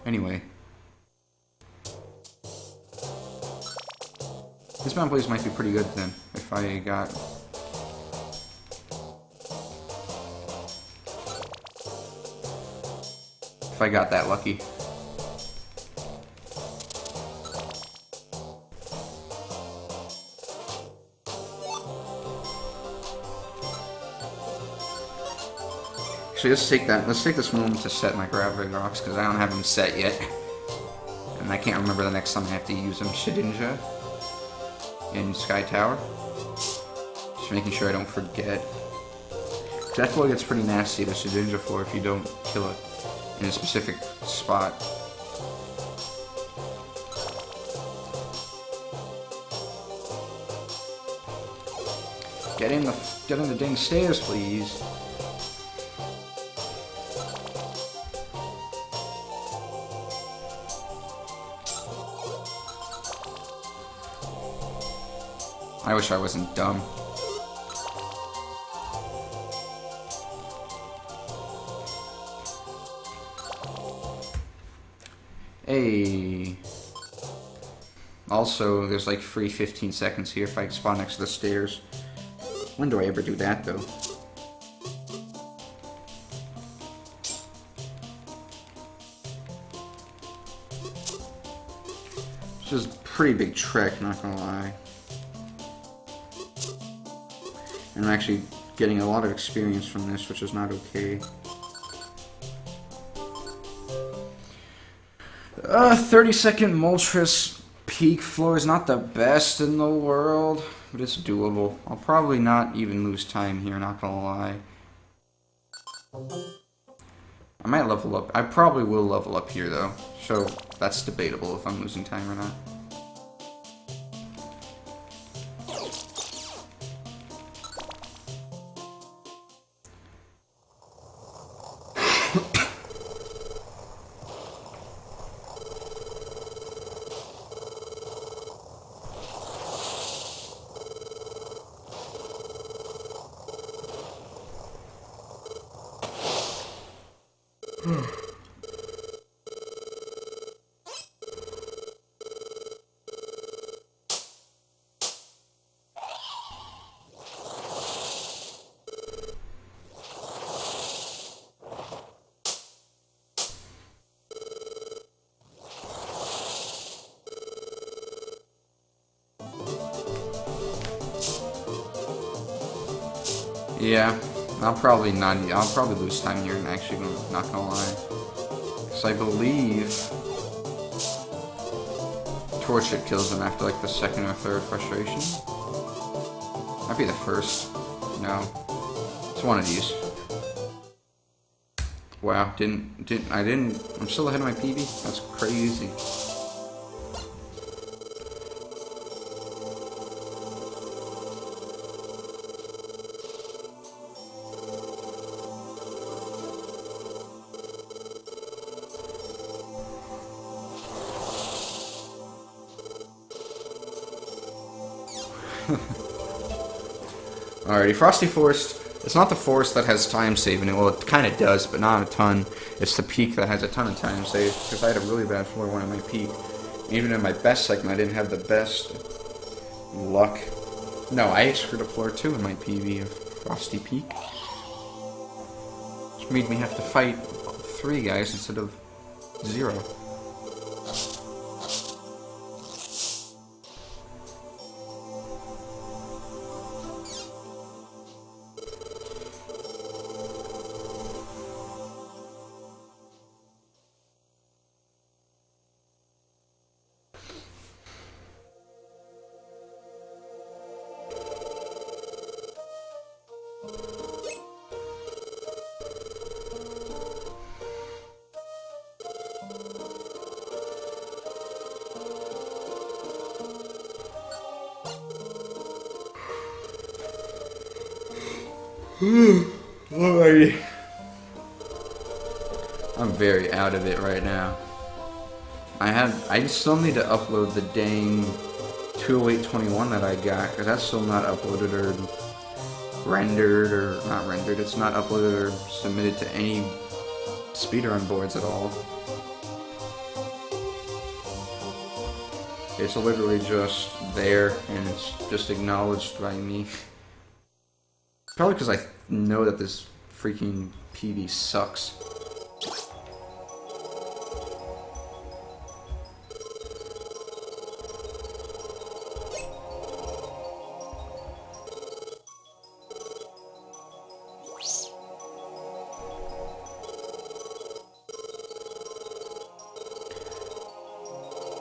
Anyway. This Mount Blaze might be pretty good then, if I got... If I got that lucky. Actually, let's take this moment to set my Gravity Rocks, because I don't have them set yet. And I can't remember the next time I have to use them. Shedinja in Sky Tower. Just making sure I don't forget. Because that floor gets pretty nasty, the Shedinja floor, if you don't kill it in a specific spot. Get in the dang stairs, please. I wish I wasn't dumb. Hey. Also, there's like free 15 seconds here if I spawn next to the stairs. When do I ever do that, though? This is a pretty big trek, not gonna lie. And I'm actually getting a lot of experience from this, which is not okay. 30-second Moltres peak floor is not the best in the world, but it's doable. I'll probably not even lose time here, not gonna lie. I might level up. I probably will level up here, though. So, that's debatable if I'm losing time or not. Yeah, I'll probably lose time here, and actually, not gonna lie. Because I believe Torch kills him after like the second or third frustration. Might be the first. No. It's one of these. Wow, I'm still ahead of my PB? That's crazy. Alrighty, Frosty Forest. It's not the forest that has time save in it. Well, it kind of does, but not a ton. It's the peak that has a ton of time save, because I had a really bad floor one at my peak. Even in my best segment, I didn't have the best luck. No, I screwed up floor 2 in my PB of Frosty Peak. Which made me have to fight 3 guys instead of 0. Alrighty. I'm very out of it right now. I still need to upload the dang 20821 that I got, because that's still not uploaded or rendered, or not rendered, it's not uploaded or submitted to any speedrun boards at all. It's literally just there, and it's just acknowledged by me. Probably because I know that this freaking PB sucks.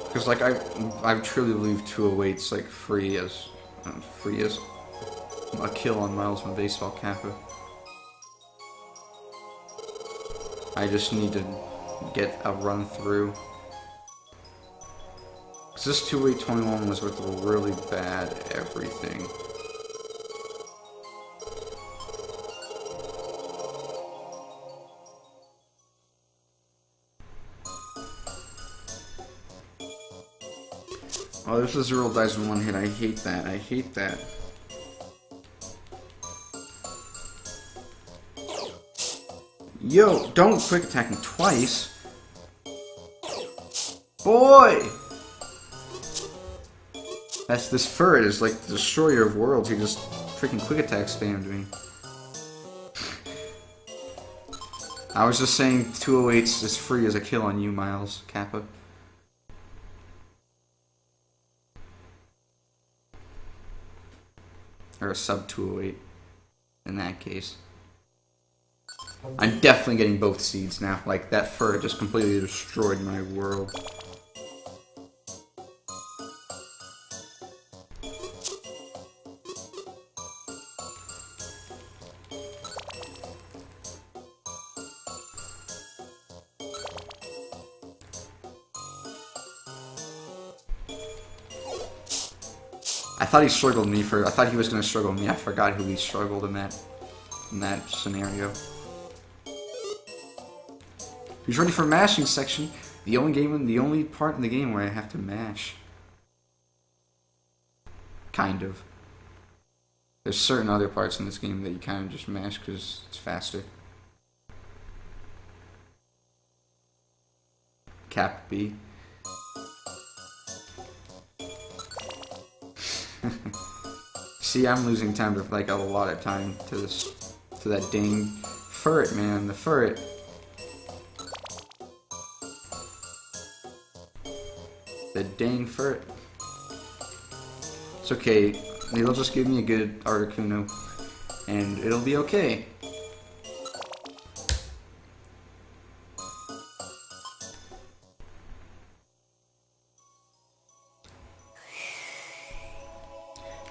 Because like I truly believe 208's like free as a kill on Miles from Baseball Kappa. I just need to get a run through. Because this 20821 was with really bad everything. Oh, this is 0 dice in 1 hit. I hate that. I hate that. Yo, don't quick attack me twice. Boy! That's this Furret is like the destroyer of worlds. He just freaking quick attack spammed me. I was just saying 208's as free as a kill on you, Miles Kappa. Or a sub 208 in that case. I'm definitely getting both seeds now. Like, that Furret just completely destroyed my world. I thought he struggled me for. I thought he was gonna struggle me. I forgot who he struggled in that scenario. Who's ready for mashing section? The only part in the game where I have to mash. Kind of. There's certain other parts in this game that you kind of just mash because it's faster. Cap B. See, I'm losing time to like a lot of time to that dang ferret, man. The ferret. The dang ferret. It's okay. It'll just give me a good Articuno, and it'll be okay.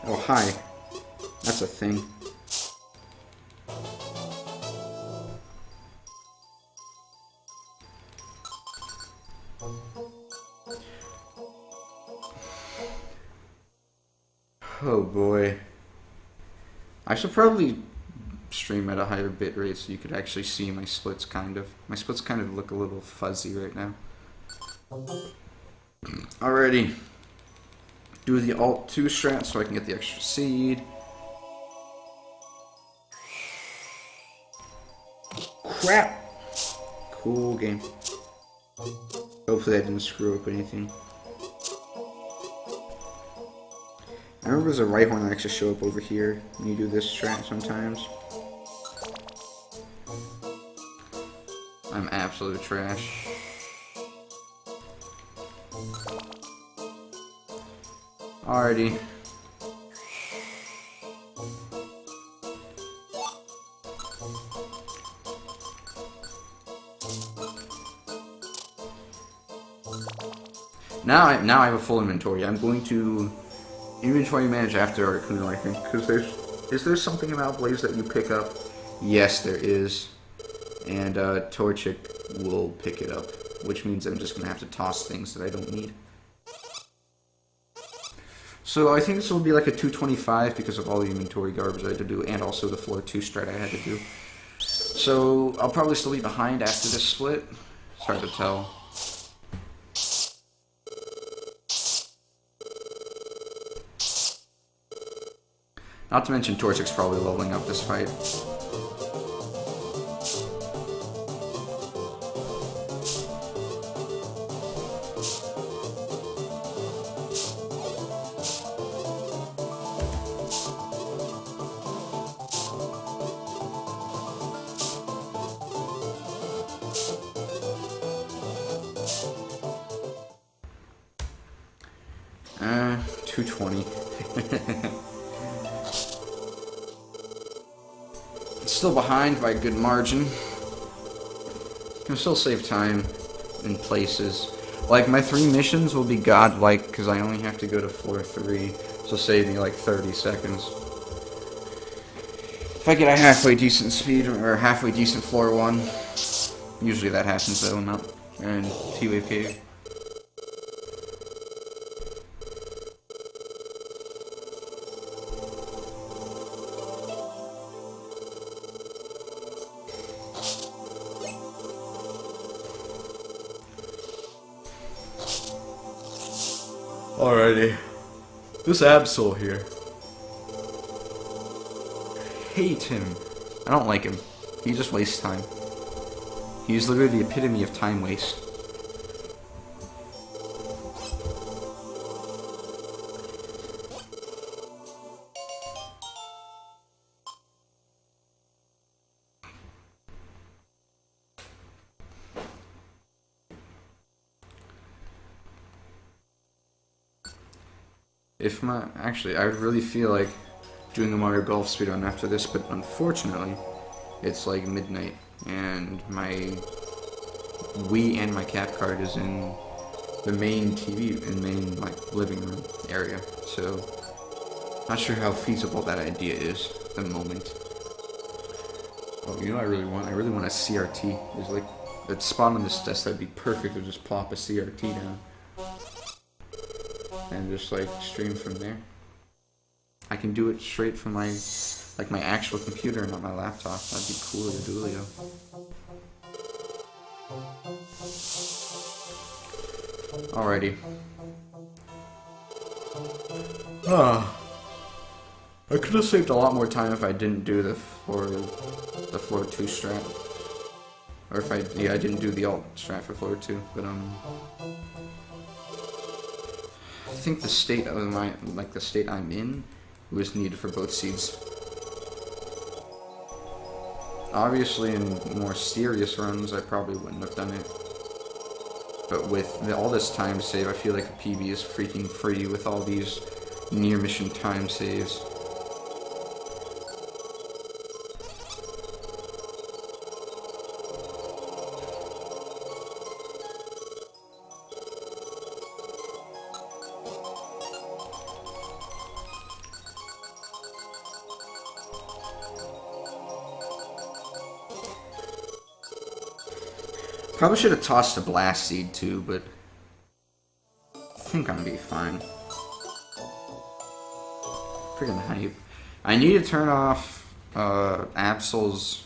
Oh, hi. That's a thing. Oh boy. I should probably stream at a higher bit rate so you could actually see my splits kind of. My splits kind of look a little fuzzy right now. Alrighty. Do the Alt 2 strat so I can get the extra seed. Crap! Cool game. Hopefully I didn't screw up anything. I remember there's a right horn that actually show up over here when you do this strat sometimes. I'm absolute trash. Alrighty. Now I have a full inventory. I'm going to inventory manage after Articuno, I think, because is there something about Blaze that you pick up? Yes, there is, and Torchic will pick it up, which means I'm just gonna have to toss things that I don't need. So I think this will be like a 225 because of all the inventory garbage I had to do, and also the floor 2 strat I had to do. So I'll probably still be behind after this split. It's hard to tell. Not to mention Torchic's probably leveling up this fight. Uh, 220. Still behind by a good margin. Can still save time in places. Like, my 3 missions will be godlike because I only have to go to floor 3, so save me like 30 seconds. If I get a halfway decent speed, or halfway decent floor 1, usually that happens though, not in T-Wave Cave. Alrighty. This Absol here. Hate him. I don't like him. He just wastes time. He's literally the epitome of time waste. Actually, I really feel like doing a Mario Golf speedrun after this, but unfortunately, it's like midnight, and my Wii and my cap card is in the main TV, in main like living room area, so not sure how feasible that idea is at the moment. Oh, you know what I really want? I really want a CRT. There's like a spot on this desk that'd be perfect to just plop a CRT down. And just like stream from there. I can do it straight from my my actual computer, not my laptop. That'd be cool with Duolio. Alrighty. I could have saved a lot more time if I didn't do the floor 2 strat. Or if I didn't do the alt strat for floor 2, but I think the state of the state I'm in was needed for both seeds. Obviously in more serious runs I probably wouldn't have done it. But with all this time save, I feel like the PB is freaking free with all these near mission time saves. Probably should have tossed a blast seed too, but I think I'm gonna be fine. Freaking hype. I need to turn off Absol's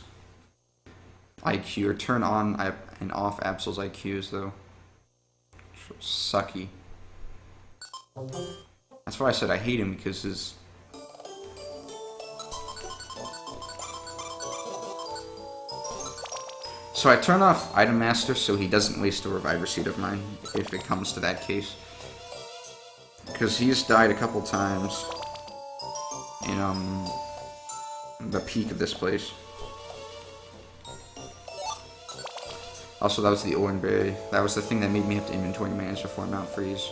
IQ, or turn on and off Absol's IQs though. Sucky. That's why I said I hate him, because his... So I turn off Item Master so he doesn't waste a Reviver Seed of mine, if it comes to that case. Because he's died a couple times in the peak of this place. Also, that was the Oranberry. That was the thing that made me have to inventory manage before Mount Freeze.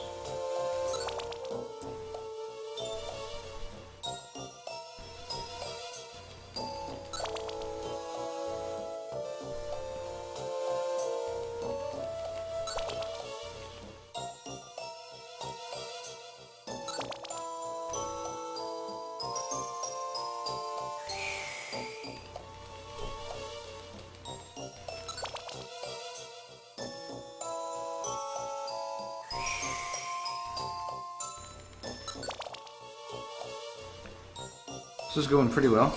This is going pretty well.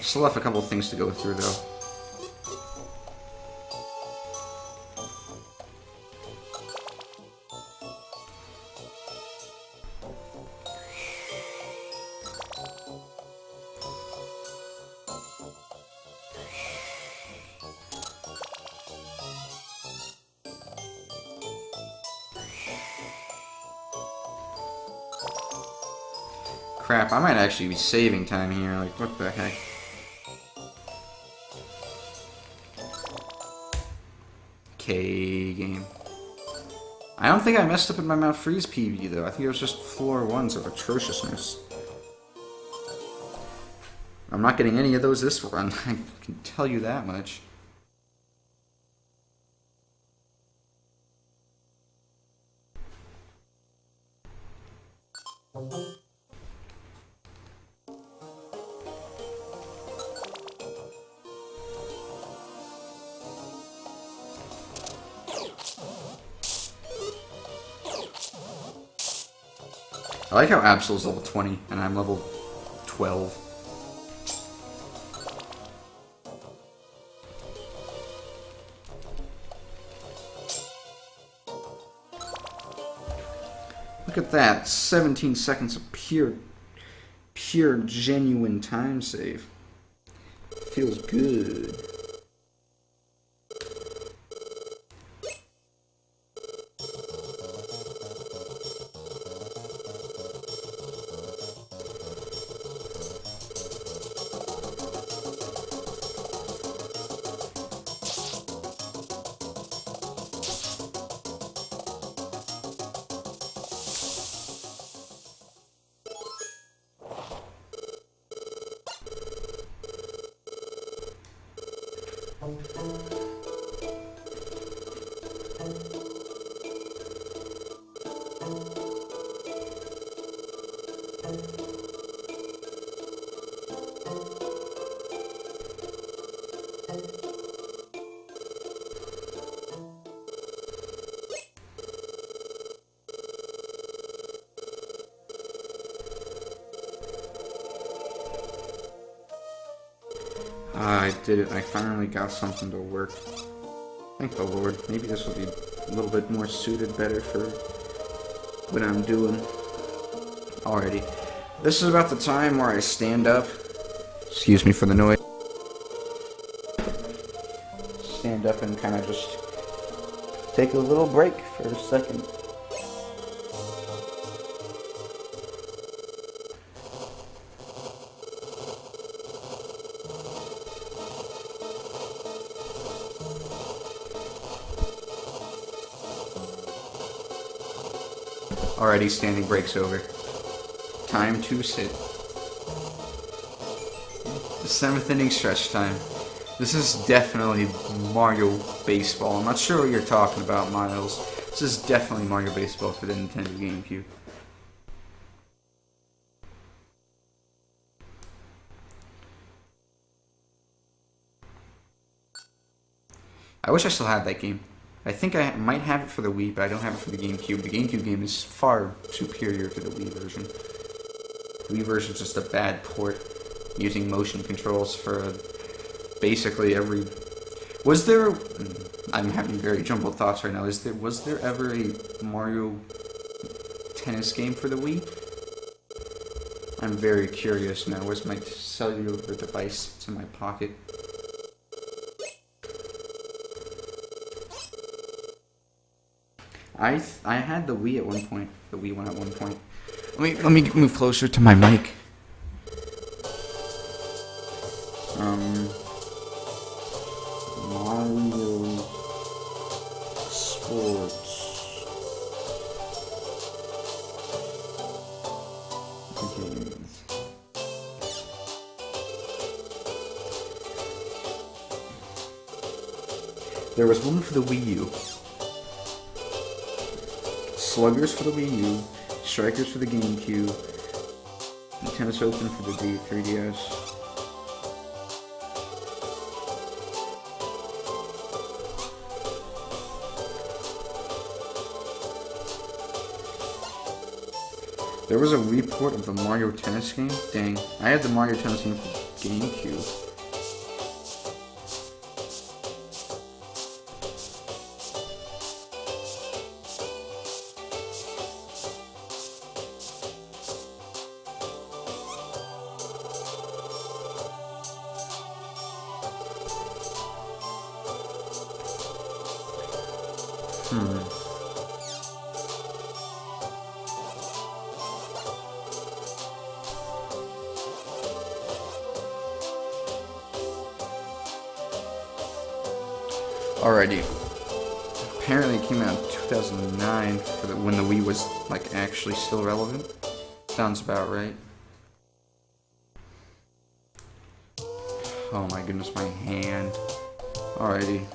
Still have a couple of things to go through though. Crap, I might actually be saving time here, like, what the heck? Okay, game. I don't think I messed up in my Mount Freeze PB, though. I think it was just floor 1s of atrociousness. I'm not getting any of those this run, I can tell you that much. I like how Absol's level 20 and I'm level 12. Look at that, 17 seconds of pure genuine time save. Feels good. I did it. I finally got something to work. Thank the Lord. Maybe this will be a little bit more suited better for what I'm doing. Alrighty. This is about the time where I stand up. Excuse me for the noise. Stand up and kind of just take a little break for a second. Alrighty, standing break's over. Time to sit. The 7th inning stretch time. This is definitely Mario Baseball. I'm not sure what you're talking about, Miles. This is definitely Mario Baseball for the Nintendo GameCube. I wish I still had that game. I think I might have it for the Wii, but I don't have it for the GameCube. The GameCube game is far superior to the Wii version. The Wii version is just a bad port, using motion controls for basically every... Was there... I'm having very jumbled thoughts right now. Was there ever a Mario tennis game for the Wii? I'm very curious now. Where's my cellular device? It's in my pocket. I had the Wii at one point. The Wii one at one point. Let me move closer to my mic. Mario Sports games. There was one for the Wii U. Sluggers for the Wii U, Strikers for the GameCube, and Tennis Open for the 3DS. There was a Wii port of the Mario Tennis game? Dang, I had the Mario Tennis game for GameCube. Alrighty. Apparently it came out in 2009 for when the Wii was like actually still relevant. Sounds about right. Oh my goodness, my hand. Alrighty.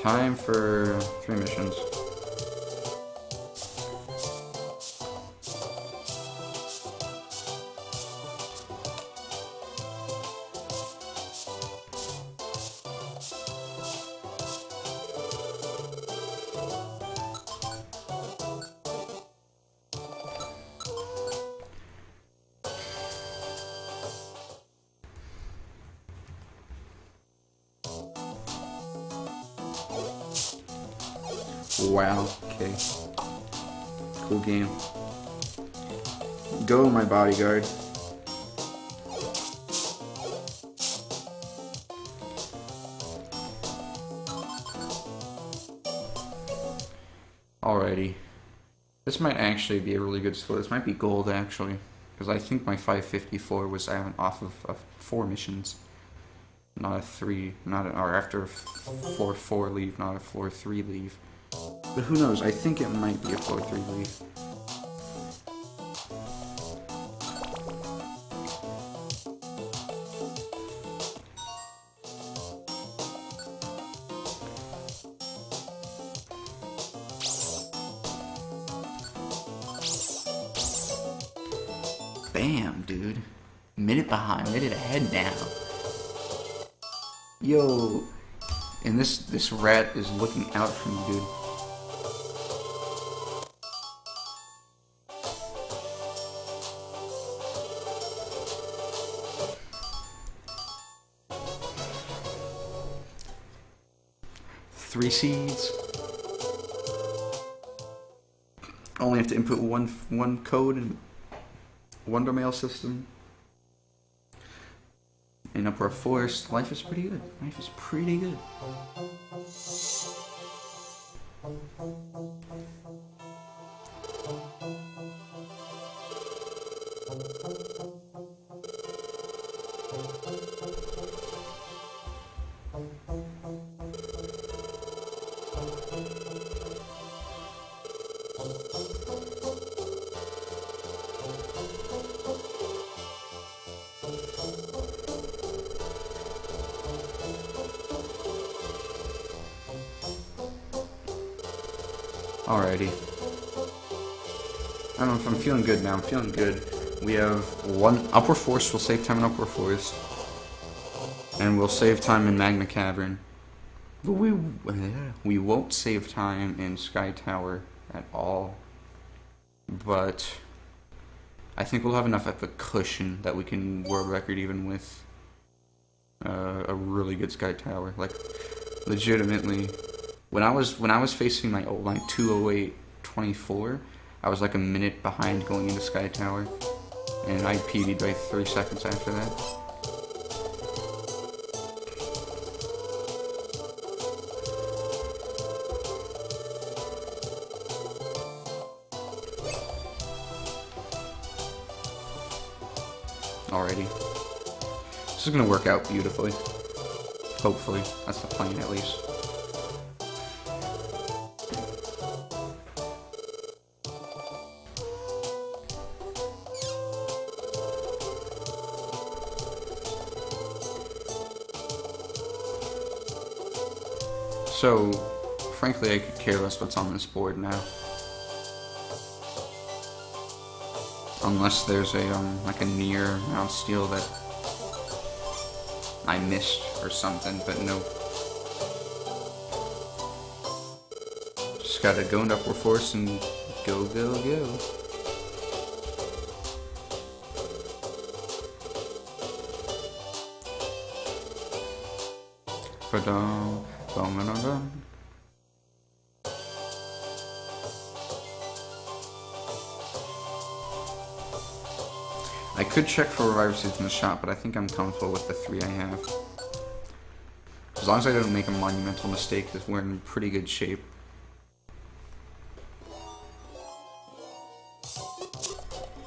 Time for 3 missions. Wow, okay. Cool game. Go, my bodyguard. Alrighty. This might actually be a really good score. This might be gold, actually. Because I think my 554 was off of 4 missions. Not a 3, or after a floor 4 leave, not a floor 3 leave. But who knows, I think it might be a 4-3 leave. Bam, dude. Minute behind, minute ahead now. Yo. And this rat is looking out for me, dude. 3 seeds. Only have to input one code in Wonder Mail system. In Upper Forest, life is pretty good. Life is pretty good. Alrighty. I don't know if I'm feeling good now. I'm feeling good. We have one Upper Forest. We'll save time in Upper Forest. And we'll save time in Magma Cavern. But we won't save time in Sky Tower at all. But I think we'll have enough of a cushion that we can world record even with a really good Sky Tower. Like, legitimately, when I was facing my old line 208.24, I was like a minute behind going into Sky Tower, and I PD'd by 3 seconds after that. Alrighty. This is gonna work out beautifully. Hopefully. That's the plan, at least. So, frankly, I could care less what's on this board now. Unless there's a, like a near Mount Steel that I missed or something, but no. Just gotta go into Upper Force and go, go, go. Ba-dum, bum-a-dum-dum. I could check for reviver seeds in the shop, but I think I'm comfortable with the 3 I have. As long as I don't make a monumental mistake, because we're in pretty good shape.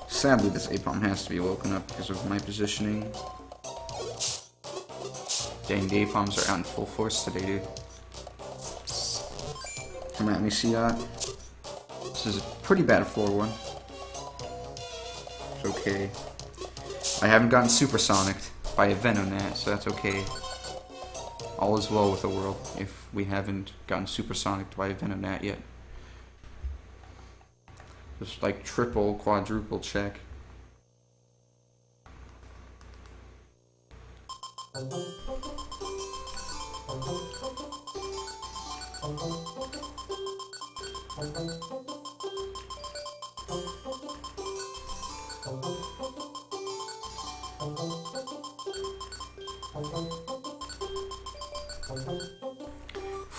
Sadly, this A-bomb has to be woken up because of my positioning. Dang, the A-bombs are out in full force today, dude. Come at me, see that? This is a pretty bad 4-1. It's okay. I haven't gotten supersonicked by a Venonat, so that's okay. All is well with the world if we haven't gotten supersonicked by a Venonat yet. Just like triple, quadruple check.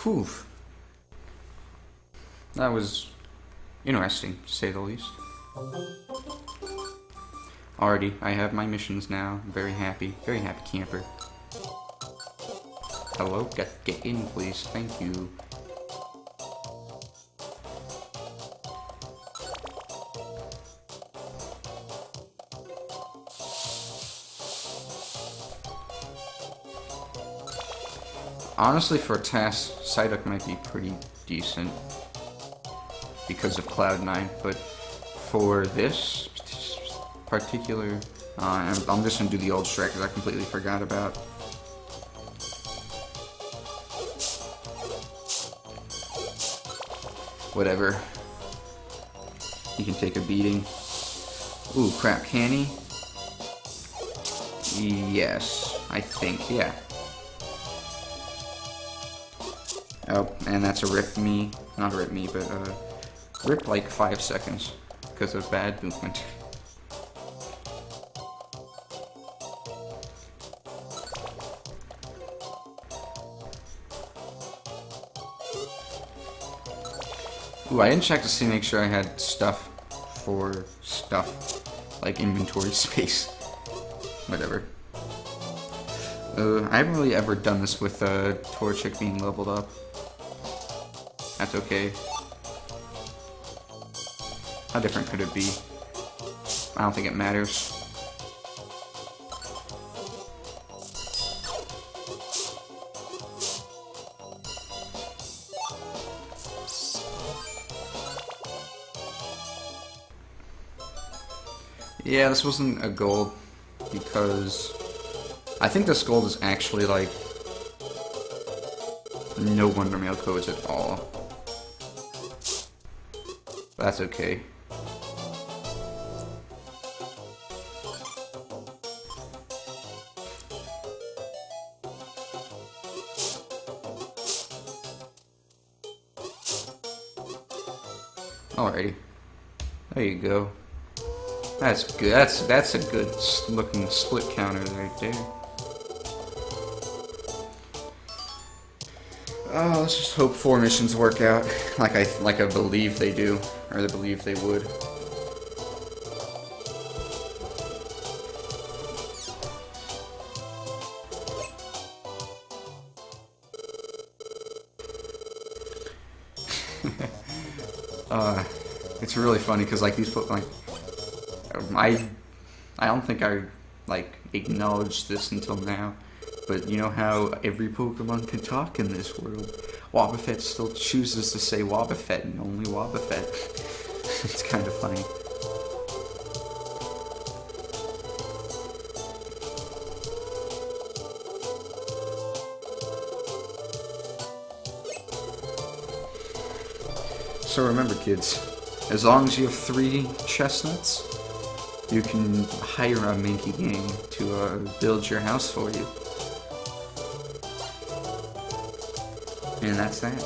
Whew. That was interesting, to say the least. Alrighty, I have my missions now. I'm very happy camper. Hello? Get in, please. Thank you. Honestly, for a task, Psyduck might be pretty decent because of Cloud9, but for this particular, I'm just gonna do the old strat because I completely forgot about. Whatever. He can take a beating. Ooh, crap, can he? Yes, I think, yeah. Oh, and that's a rip me. Not a rip me, but rip like 5 seconds because of bad movement. Ooh, I didn't check to see, make sure I had stuff for stuff. Like inventory space. Whatever. I haven't really ever done this with Torchic being leveled up. That's okay. How different could it be? I don't think it matters. Yeah, this wasn't a gold because I think this gold is actually like no Wonder Mail codes at all. But that's okay. Alrighty. There you go. That's good. That's a good looking split counter right there. Oh, let's just hope 4 missions work out like I believe they do, or I believe they would. It's really funny because like these like I don't think I like acknowledged this until now, but you know how every Pokemon can talk in this world? Wobbuffet still chooses to say Wobbuffet and only Wobbuffet. It's kind of funny. So remember, kids, as long as you have 3 chestnuts, you can hire a Mankey gang to build your house for you. And that's that.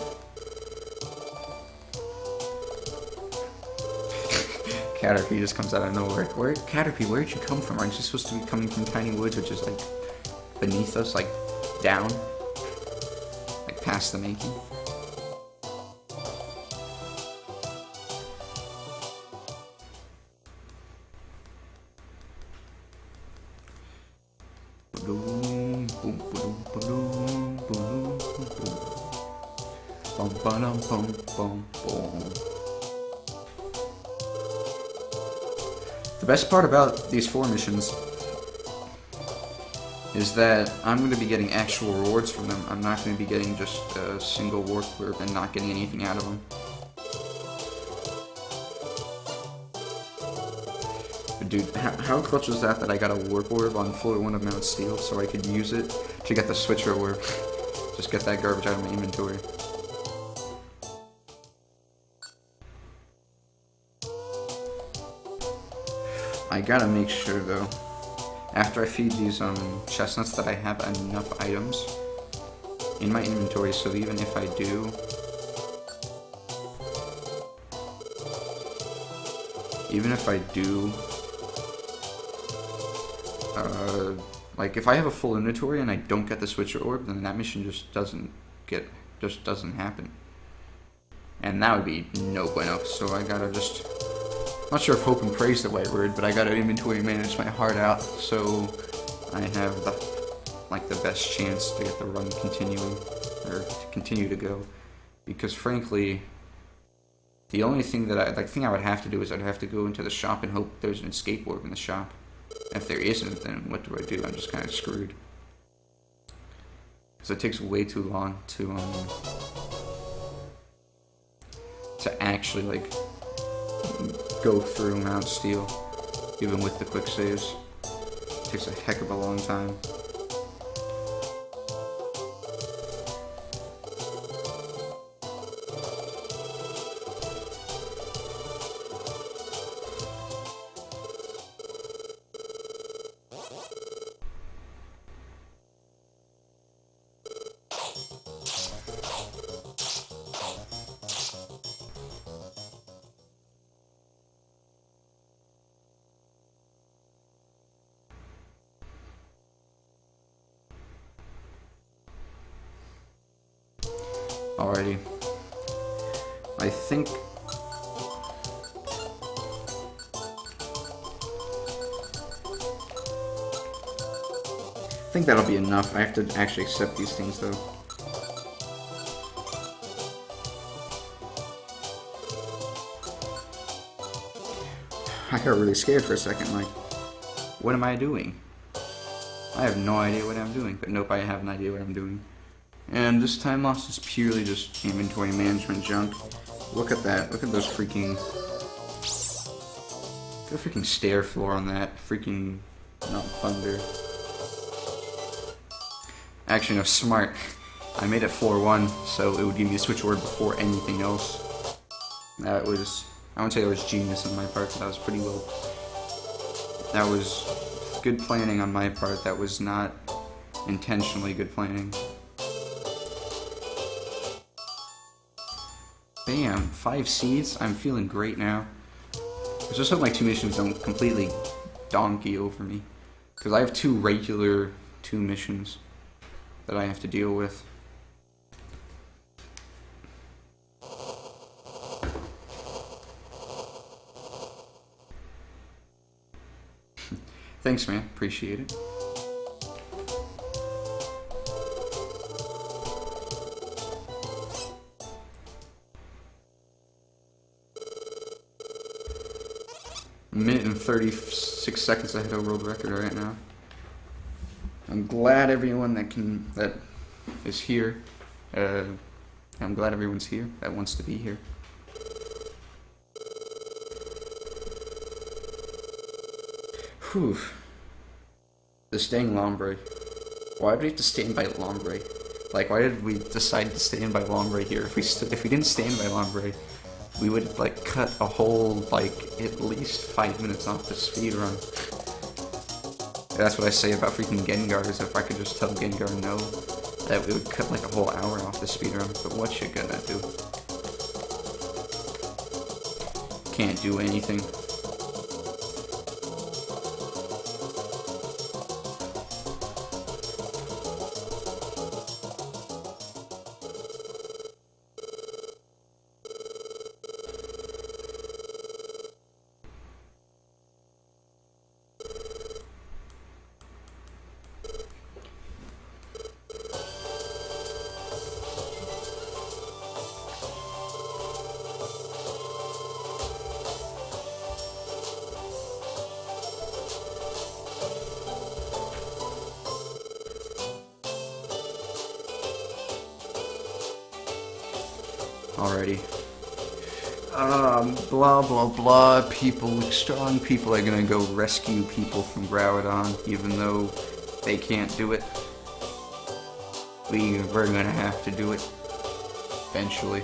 Caterpie just comes out of nowhere. Caterpie, where'd you come from? Aren't you supposed to be coming from Tiny Woods, which is like beneath us, like down? Like past the Mankey? The best part about these 4 missions is that I'm going to be getting actual rewards from them. I'm not going to be getting just a single warp orb and not getting anything out of them. But dude, how clutch was that I got a warp orb on floor 1 of Mount Steel so I could use it to get the switcher orb. Just get that garbage out of my inventory. I gotta make sure though, after I feed these chestnuts, that I have enough items in my inventory so even if I do like if I have a full inventory and I don't get the switcher orb, then that mission just doesn't happen. And that would be no bueno, so I gotta just, not sure if hope and pray is the right word, but I gotta inventory manage my heart out so I have the best chance to get the run continuing, or to continue to go. Because frankly, the only thing that I would have to do is I'd have to go into the shop and hope there's an escape orb in the shop. And if there isn't, then what do I do? I'm just kind of screwed. Because it takes way too long to actually like go through Mount Steel, even with the quick saves. It takes a heck of a long time. Alrighty. I think think that'll be enough. I have to actually accept these things, though. I got really scared for a second, like, what am I doing? I have no idea what I'm doing, but nope, I have an idea what I'm doing. And this time loss is purely just inventory management junk. Look at that, look at those freaking... Look at the freaking stair floor on that, freaking... not thunder. Actually, no, smart. I made it floor 1, so it would give me a switch word before anything else. That was... I wouldn't say that was genius on my part, but that was pretty well... That was good planning on my part. That was not intentionally good planning. Bam! 5 seeds? I'm feeling great now. I just hope my 2 missions don't completely donkey over me. Because I have 2 regular 2 missions that I have to deal with. Thanks, man. Appreciate it. A minute and 36 seconds ahead of world record right now. I'm glad everyone that is here. I'm glad everyone's here that wants to be here. Whew. The staying Lombre. Why did we have to stand by Lombre? Like, why did we decide to stand by Lombre here? If we didn't stand by Lombre, we would like cut a whole like at least 5 minutes off the speed run. That's what I say about freaking Gengar, is if I could just tell Gengar no, that we would cut like a whole hour off the speed run. But what you gonna do? Can't do anything. Alrighty. Blah blah blah. People, strong people are gonna go rescue people from Groudon, even though they can't do it. We're gonna have to do it eventually.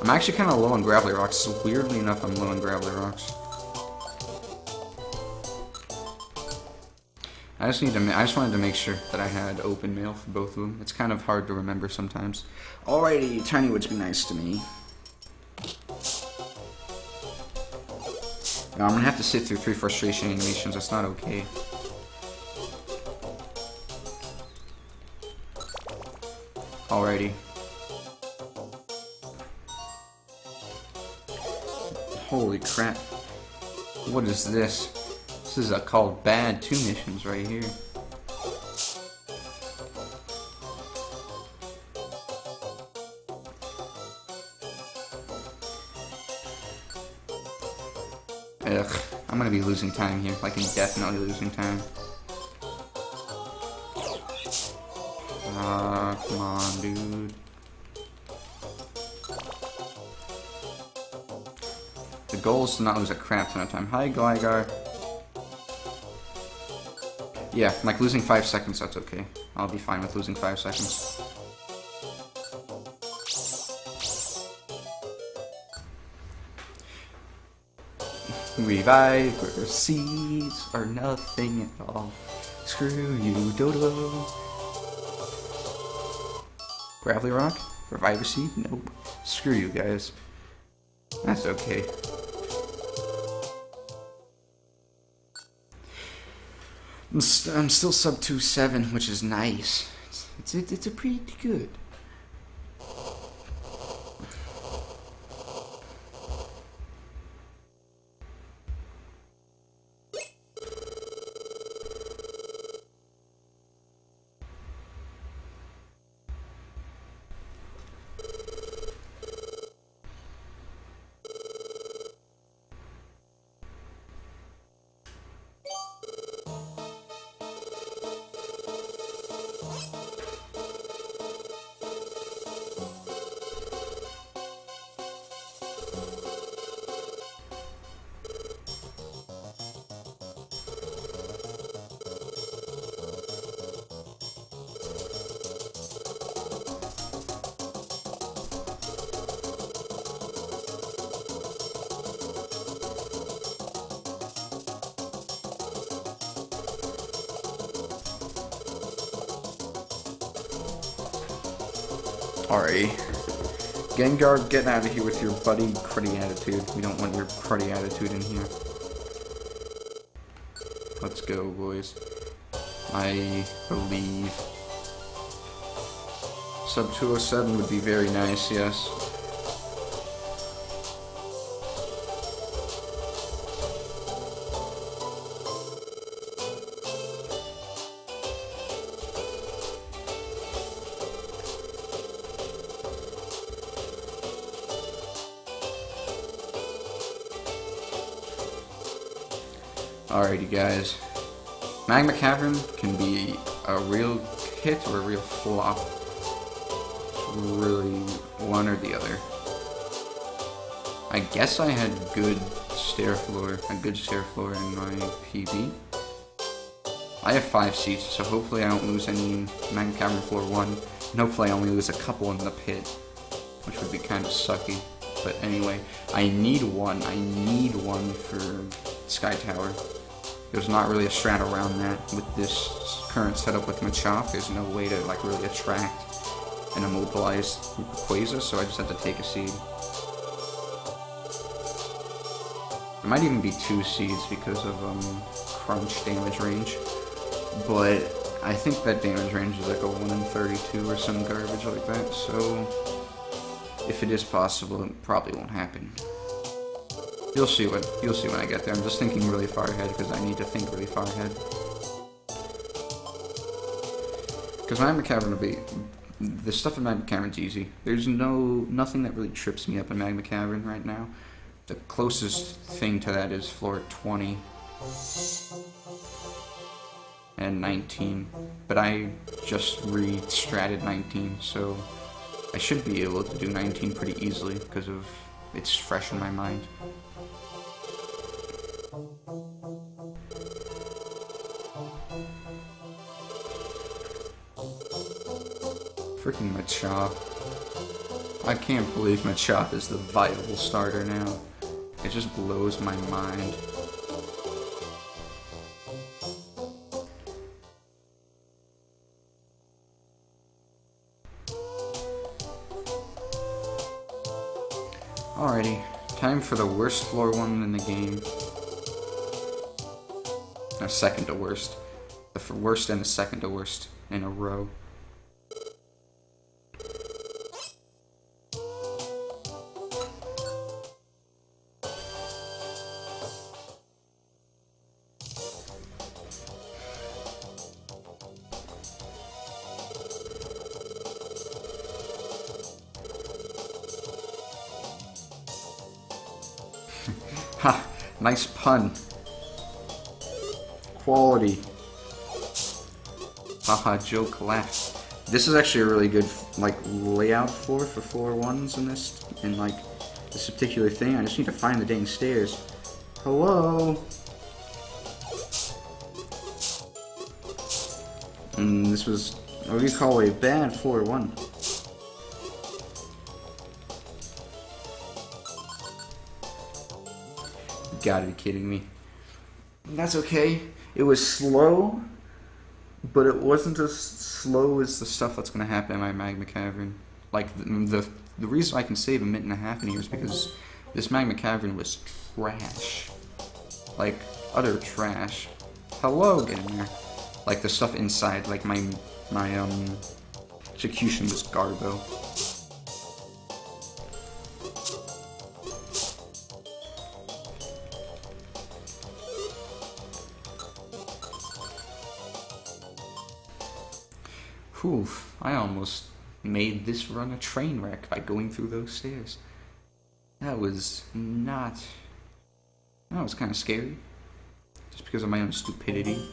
I'm actually kind of low on Gravelly Rocks, so weirdly enough I'm low on Gravelly Rocks. I just wanted to make sure that I had open mail for both of them. It's kind of hard to remember sometimes. Alrighty, Tiny Woods, be nice to me. Now, I'm gonna have to sit through 3 frustration animations, that's not okay. Alrighty. Holy crap. What is this? This is called Bad 2 missions right here. Ugh, I'm gonna be losing time here, like indefinitely losing time. Ah, come on, dude. The goal is to not lose a crap ton of time. Hi, Gligar. Yeah, like losing 5 seconds, that's okay. I'll be fine with losing 5 seconds. Reviver seeds are nothing at all. Screw you, Dodo. Gravelly Rock? Reviver seed? Nope. Screw you guys. That's okay. I'm still sub 2.7, which is nice. It's a pretty good. Alrighty. Gengar, get out of here with your buddy cruddy attitude. We don't want your cruddy attitude in here. Let's go, boys. I believe sub 207 would be very nice, yes. Alrighty, guys. Magma Cavern can be a real hit or a real flop. It's really one or the other. I guess I had good stair floor in my PB. I have 5 seats, so hopefully I don't lose any in Magma Cavern Floor 1. And hopefully I only lose a couple in the pit, which would be kind of sucky. But anyway, I need one. I need one for Sky Tower. There's not really a strat around that with this current setup with Machop. There's no way to like really attract and immobilize Quasar, so I just have to take a seed. It might even be 2 seeds because of crunch damage range, but I think that damage range is like a 1 in 32 or some garbage like that, so if it is possible, it probably won't happen. You'll see when I get there. I'm just thinking really far ahead because I need to think really far ahead. Because Magma Cavern will be... The stuff in Magma Cavern's easy. There's nothing that really trips me up in Magma Cavern right now. The closest thing to that is floor 20 and 19. But I just re-stratted 19, so I should be able to do 19 pretty easily because of it's fresh in my mind. Freaking Machop. I can't believe Machop is the viable starter now. It just blows my mind. Alrighty, time for the worst floor 1 in the game. No, second to worst. The worst and the second to worst in a row. Ha! Nice pun. Quality. Haha, joke laugh. This is actually a really good like layout for floor 1s in like this particular thing. I just need to find the dang stairs. Hello? This was what we call a bad floor 1. You gotta be kidding me. That's okay. It was slow, but it wasn't as slow as the stuff that's gonna happen in my Magma Cavern. Like the reason I can save a minute and a half in here is because this Magma Cavern was trash. Like utter trash. Hello, get in there. Like the stuff inside, like my Execution was garbo. Whew, I almost made this run a train wreck by going through those stairs. That was not... That was kind of scary. Just because of my own stupidity.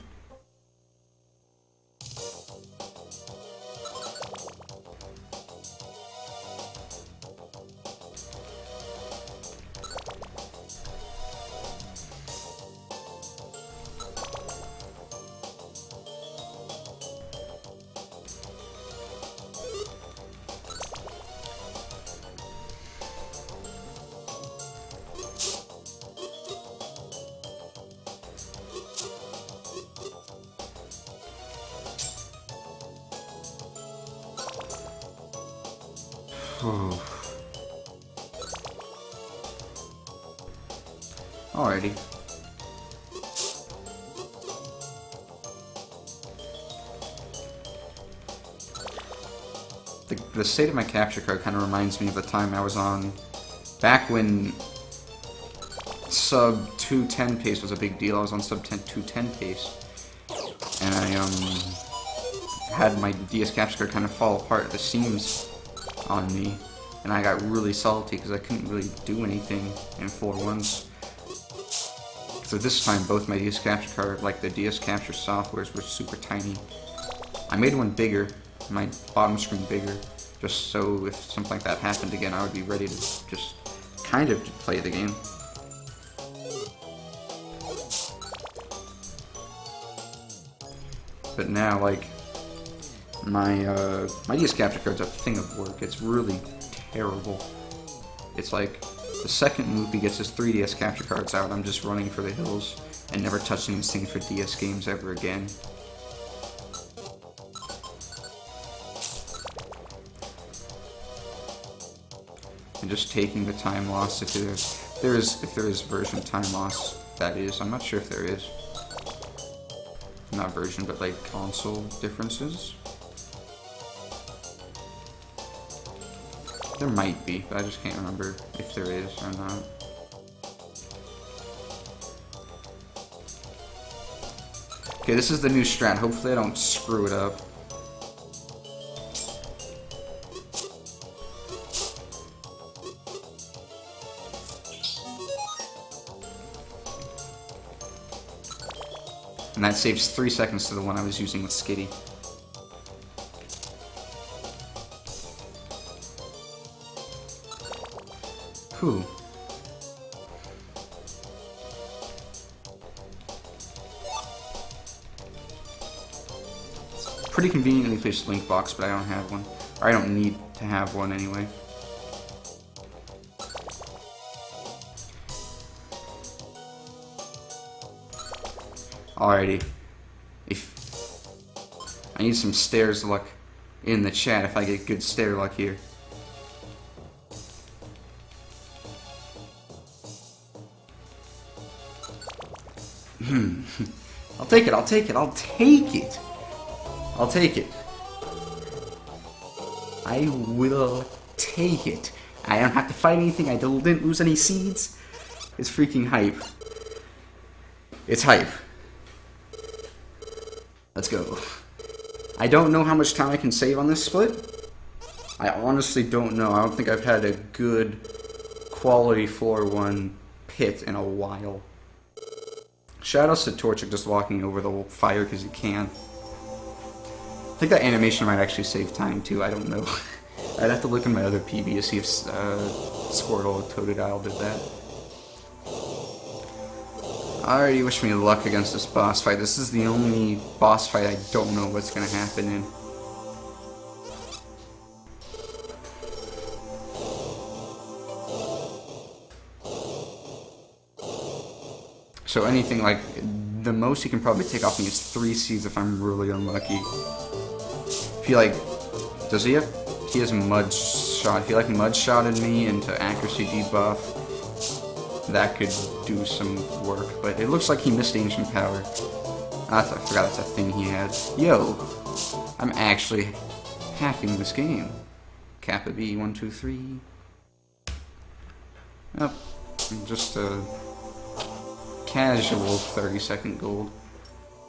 Alrighty. The state of my capture card kind of reminds me of the time I was on back when sub 210 pace was a big deal. I was on sub 210 pace, and I had my DS capture card kind of fall apart at the seams on me, and I got really salty because I couldn't really do anything in 4-1s. So this time, both my DS capture card, like the DS capture softwares, were super tiny. I made one bigger, my bottom screen bigger, just so if something like that happened again, I would be ready to just kind of play the game. But now, like, my DS capture card's a thing of work. It's really terrible. It's like, the second Loopy gets his 3DS capture cards out, I'm just running for the hills and never touching this thing for DS games ever again. And just taking the time loss if there is version time loss, that is. I'm not sure if there is. Not version, but like console differences. There might be, but I just can't remember if there is or not. Okay, this is the new strat. Hopefully I don't screw it up. And that saves 3 seconds to the one I was using with Skitty. Whew. Pretty conveniently placed link box, but I don't have one. Or I don't need to have one anyway. Alrighty. I need some stairs luck in the chat if I get good stair luck here. I'll take it, I'll take it, I'll take it! I'll take it. I will take it. I don't have to fight anything, I didn't lose any seeds. It's freaking hype. It's hype. Let's go. I don't know how much time I can save on this split. I honestly don't know. I don't think I've had a good quality 4-1 pit in a while. Shoutouts to Torchic just walking over the fire because he can. I think that animation might actually save time too, I don't know. I'd have to look in my other PB to see if Squirtle or Totodile did that. Alrighty, wish me luck against this boss fight. This is the only boss fight I don't know what's gonna happen in. So anything like, the most he can probably take off me is 3 seeds if I'm really unlucky. If he like, does he have, he has mud shot. If he like mud shotted me into accuracy debuff, that could do some work, but it looks like he missed Ancient Power. I forgot that's a thing he had. Yo! I'm actually hacking this game. Kappa B 123. Yep, just a casual 30-second gold.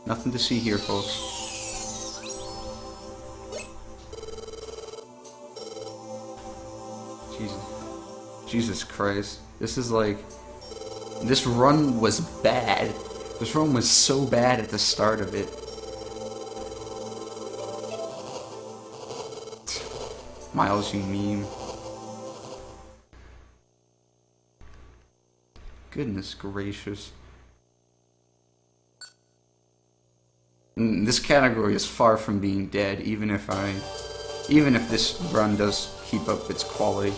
Nothing to see here, folks. Jesus Christ. This is like... This run was bad. This run was so bad at the start of it. Miles, you meme. Goodness gracious. This category is far from being dead, even if this run does keep up its quality.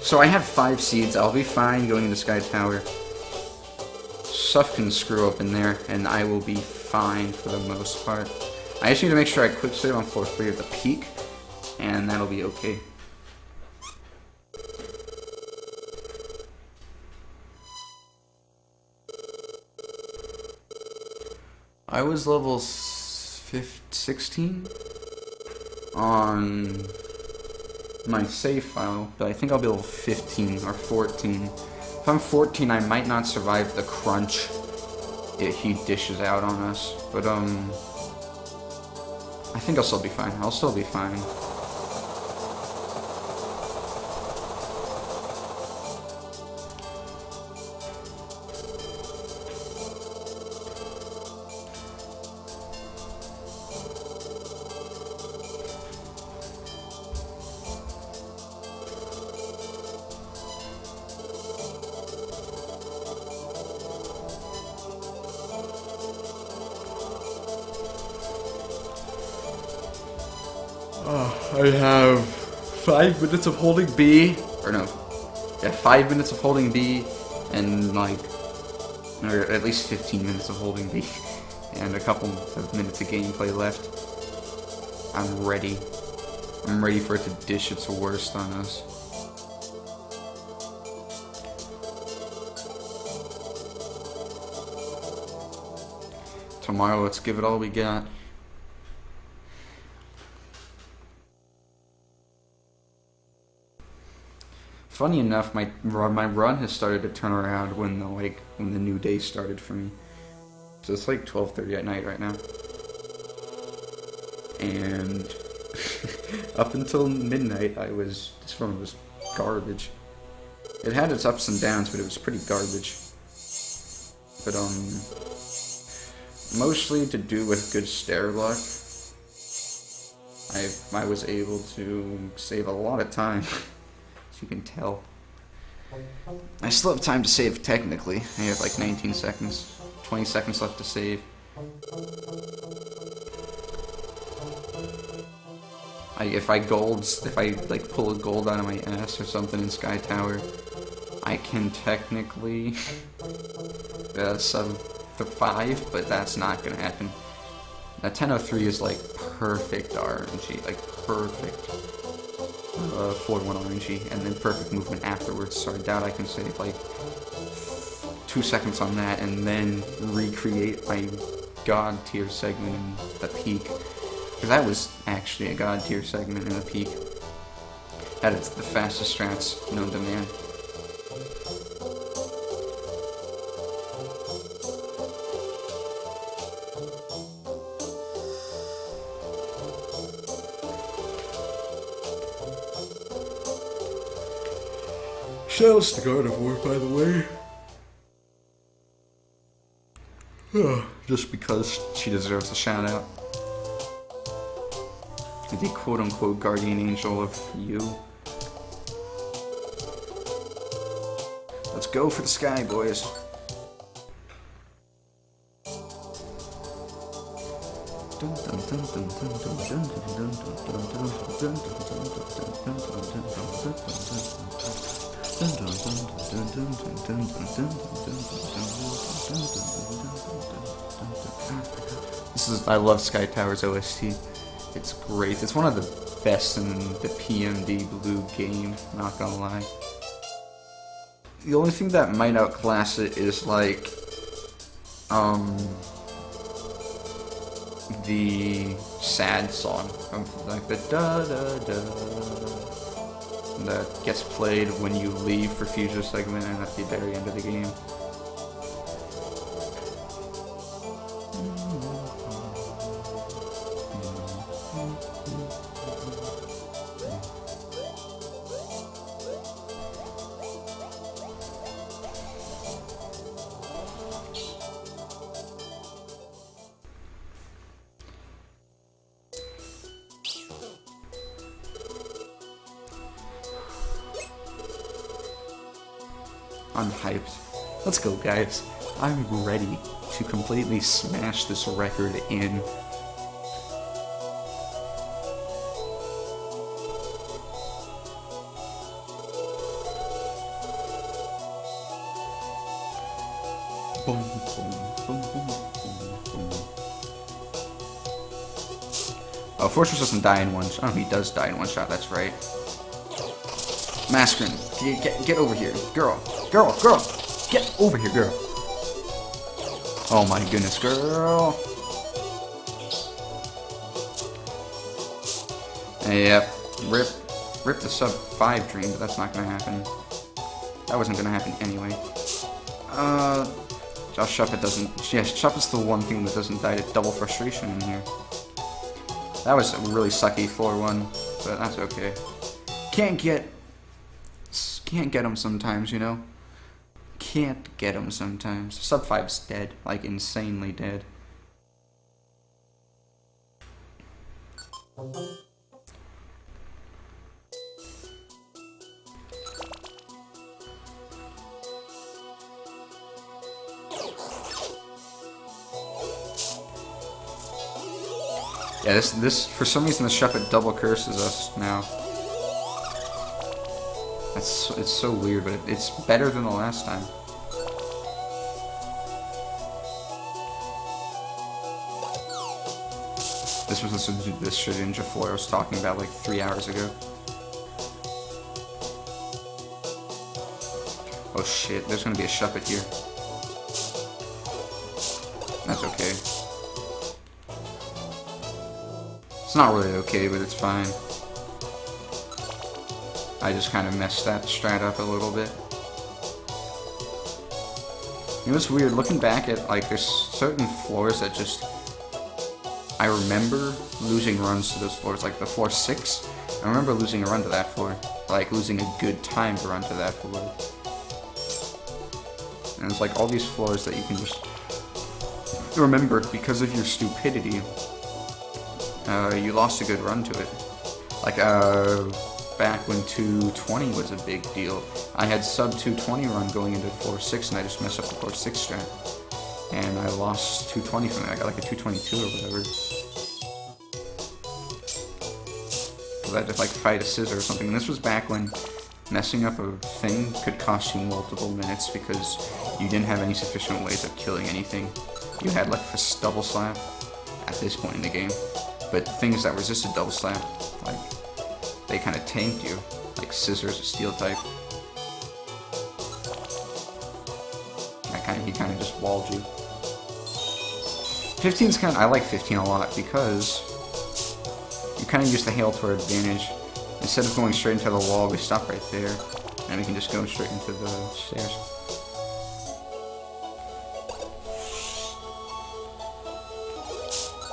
So I have 5 seeds. I'll be fine going into Sky Tower. Stuff can screw up in there, and I will be fine for the most part. I just need to make sure I quick save on floor 3 at the peak, and that'll be okay. I was level 16 on my save file, but I think I'll be level 15 or 14. If I'm 14, I might not survive the crunch he dishes out on us, but I think I'll still be fine. I'll still be fine. I have 5 minutes of holding B, or no, yeah, 5 minutes of holding B, and like, or at least 15 minutes of holding B, and a couple of minutes of gameplay left. I'm ready. I'm ready for it to dish its worst on us. Tomorrow, let's give it all we got. Funny enough, my run has started to turn around when the new day started for me. So it's like 12:30 at night right now, and up until midnight, this run was garbage. It had its ups and downs, but it was pretty garbage. But mostly to do with good stair luck, I was able to save a lot of time. You can tell. I still have time to save technically. I have like 19 seconds. 20 seconds left to save. If I like pull a gold out of my ass or something in Sky Tower, I can technically sub the 5, but that's not gonna happen. That 1003 is like perfect RNG, like perfect. 4-1 RNG, and then perfect movement afterwards, so I doubt I can save like 2 seconds on that and then recreate my god tier segment in the peak. Because that was actually a god tier segment in the peak. That is the fastest strats known to man. Shoutouts to Gardevoir, by the way. Just because she deserves a shout out. The quote-unquote guardian angel of you. Let's go for the sky, boys. I love Sky Tower's OST. It's great. It's one of the best in the PMD Blue game, not gonna lie. The only thing that might outclass it is like the sad song of like the da da da that gets played when you leave for future segment and at the very end of the game. I'm hyped. Let's go, guys. I'm ready to completely smash this record in. Boom, boom, boom, boom, boom, boom. Oh, Fortress doesn't die in one shot. Oh, he does die in one shot, that's right. Mascarin, get over here. Girl, get over here, girl. Oh my goodness, girl. Yep, rip the sub 5 dream, but that's not gonna happen. That wasn't gonna happen anyway. Josh Shuppet doesn't... Yeah, Shuppet's the one thing that doesn't die to double frustration in here. That was a really sucky floor 1, but that's okay. Can't get him sometimes, you know? Can't get him sometimes. Sub 5's dead. Like, insanely dead. Yeah, this for some reason the Shuppet double curses us now. It's so weird, but it's better than the last time. This was this Shedinja floor I was talking about like 3 hours ago. Oh shit, there's gonna be a Shuppet here. That's okay. It's not really okay, but it's fine. I just kind of messed that strat up a little bit. You know what's weird? Looking back at, like, there's certain floors that just... I remember losing runs to those floors, like the floor 6. I remember losing a run to that floor. Like, losing a good time to run to that floor. And it's like all these floors that you can just remember because of your stupidity. You lost a good run to it. Like, back when 220 was a big deal. I had sub 220 run going into floor 6 and I just messed up the floor 6 strat. And I lost 220 from it. I got like a 222 or whatever. Because I had to like fight a scissor or something. And this was back when messing up a thing could cost you multiple minutes because you didn't have any sufficient ways of killing anything. You had like a double slap at this point in the game. But things that resisted double slap, like, they kind of tanked you, like scissors, a steel type. He kind of just walled you. 15's kind of, I like 15 a lot because you kind of use the hail to our advantage. Instead of going straight into the wall, we stop right there, and we can just go straight into the stairs.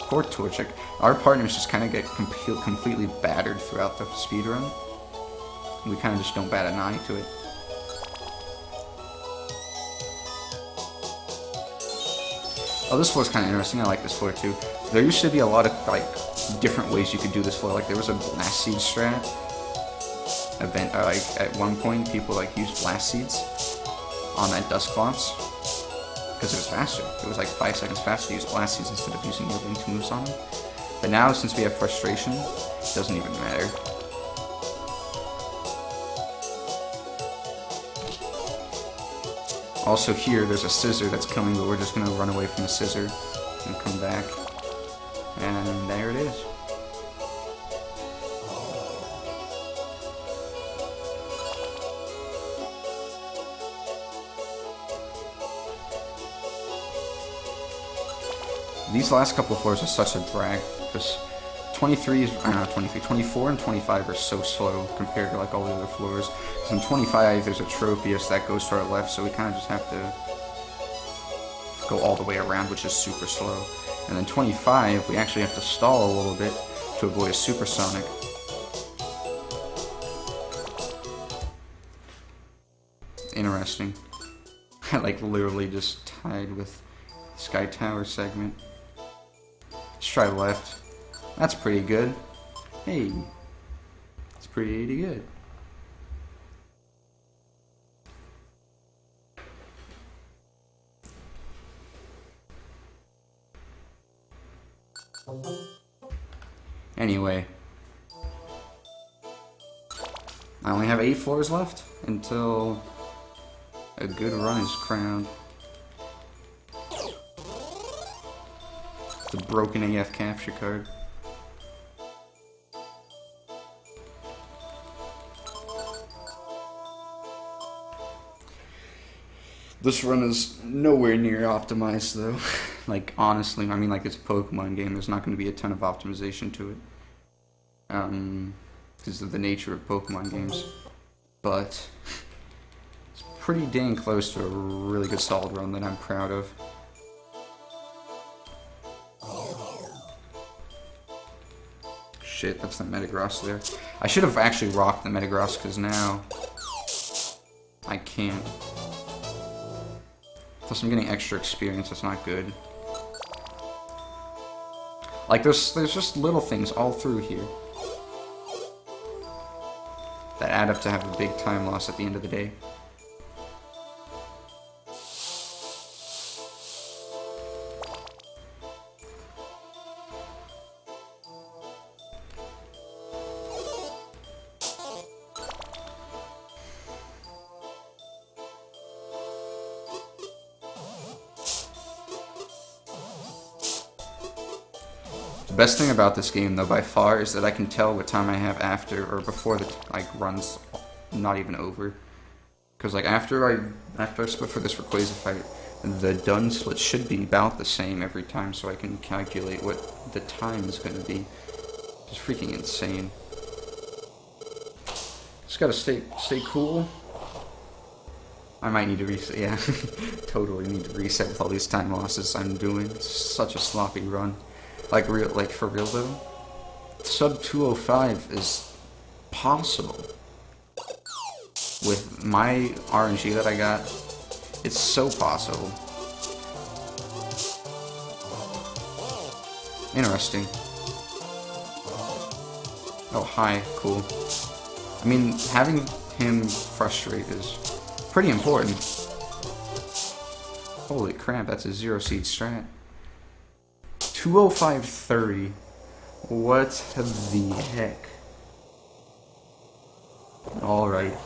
Poor Torch. Like, our partners just kind of get completely battered throughout the speedrun. We kind of just don't bat an eye to it. Oh, this floor is kind of interesting. I like this floor too. There used to be a lot of like different ways you could do this floor. Like there was a blast seed strat event. Like at one point, people like used blast seeds on that Dusclops. Because it was faster. It was like 5 seconds faster to use blast seeds instead of using your linked moves on them. But now, since we have frustration, it doesn't even matter. Also here, there's a scissor that's coming, but we're just going to run away from the scissor and come back. And there it is. these last couple of floors are such a drag, because 24 and 25 are so slow compared to like all the other floors. So in 25 there's a Tropius that goes to our left, so we kind of just have to go all the way around, which is super slow. And then 25, we actually have to stall a little bit to avoid a supersonic. Interesting. I like literally just tied with Sky Tower segment. Let's try left. That's pretty good. Hey, it's pretty good. Anyway, I only have 8 floors left until a good run is crowned. The broken AF capture card. This run is nowhere near optimized though. Like honestly, I mean like it's a Pokemon game, there's not going to be a ton of optimization to it. Because of the nature of Pokemon games. But it's pretty dang close to a really good solid run that I'm proud of. Shit, that's the Metagross there. I should have actually rocked the Metagross because now I can't. Plus I'm getting extra experience, that's not good. Like there's just little things all through here that add up to have a big time loss at the end of the day. The best thing about this game, though, by far, is that I can tell what time I have after or before the run's not even over. Because like after I split for this Rayquaza fight, the done split should be about the same every time, so I can calculate what the time is going to be. It's freaking insane. Just gotta stay cool. I might need to reset. Yeah, totally need to reset with all these time losses I'm doing. It's such a sloppy run. Like for real though, sub 205 is possible. With my RNG that I got, it's so possible. Interesting. Oh, hi, cool. I mean, having him frustrate is pretty important. Holy crap, that's a 0 seed strat. 205.30. What the heck? Alright.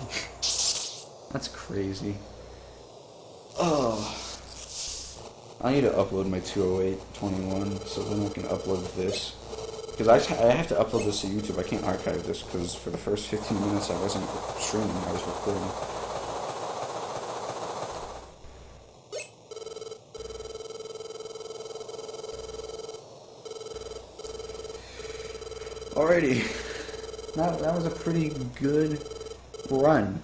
That's crazy. Oh. I need to upload my 208.21 so then I can upload this. Because I have to upload this to YouTube. I can't archive this because for the first 15 minutes I wasn't streaming, I was recording. Alrighty, that was a pretty good run.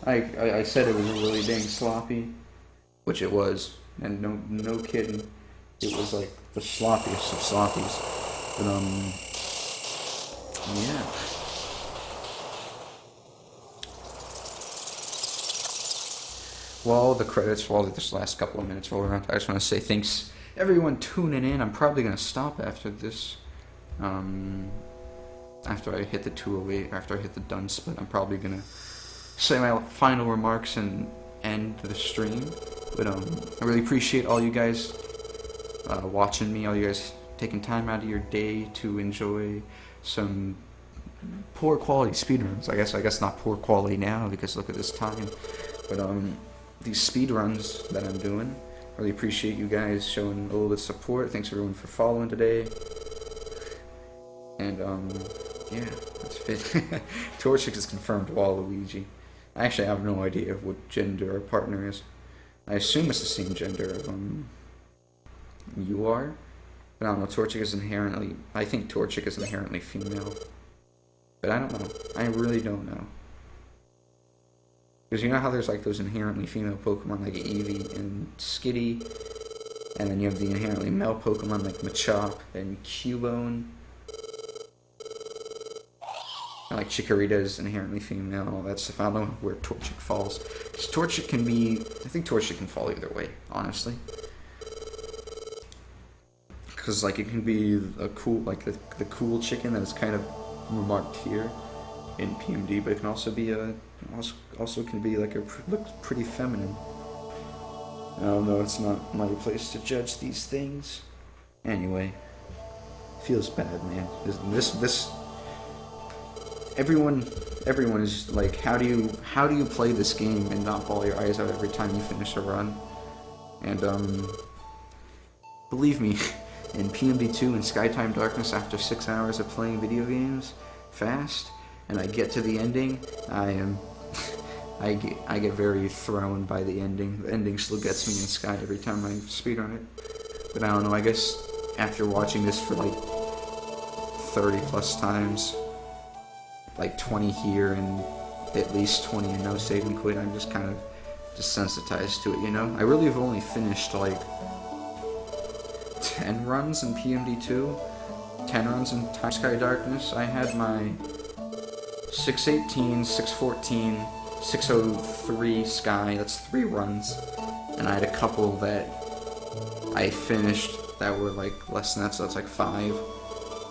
I said it was really dang sloppy, which it was, and no kidding, it was like the sloppiest of sloppies. But yeah. While the credits, while this last couple of minutes roll around, I just want to say thanks everyone tuning in. I'm probably gonna stop after this. After I hit the 208, after I hit the done split, I'm probably gonna say my final remarks and end the stream. But I really appreciate all you guys watching me, all you guys taking time out of your day to enjoy some poor quality speedruns. I guess not poor quality now because look at this time. But these speedruns that I'm doing, really appreciate you guys showing a little bit of support. Thanks everyone for following today. And yeah, that's it. Torchic is confirmed Waluigi. I actually have no idea what gender our partner is. I assume it's the same gender of you are. But I don't know, Torchic is inherently... I think Torchic is inherently female. But I don't know. I really don't know. Because you know how there's like those inherently female Pokemon like Eevee and Skitty, and then you have the inherently male Pokemon like Machop and Cubone. And like Chikorita is inherently female and all that stuff. I don't know where Torchic falls. Because Torchic can be... I think Torchic can fall either way, honestly. Because like it can be a cool, like the cool chicken that is kind of remarked here in PMD, but it can also be a... Also can be like looks pretty feminine. I don't know, it's not my place to judge these things. Anyway, feels bad, man. This everyone is like, how do you play this game and not bawl your eyes out every time you finish a run? And believe me, in PMD2 and Skytime Darkness, after 6 hours of playing video games fast, and I get to the ending, I get very thrown by the ending. The ending still gets me in Sky every time I speedrun it. But I don't know, I guess after watching this for like 30 plus times, like 20 here and at least 20 and no save and quit, I'm just kind of desensitized to it, you know? I really have only finished like 10 runs in PMD2, 10 runs in Time Sky Darkness. I had my 618, 614, 603 Sky, that's 3 runs, and I had a couple that I finished that were like less than that, so that's like 5,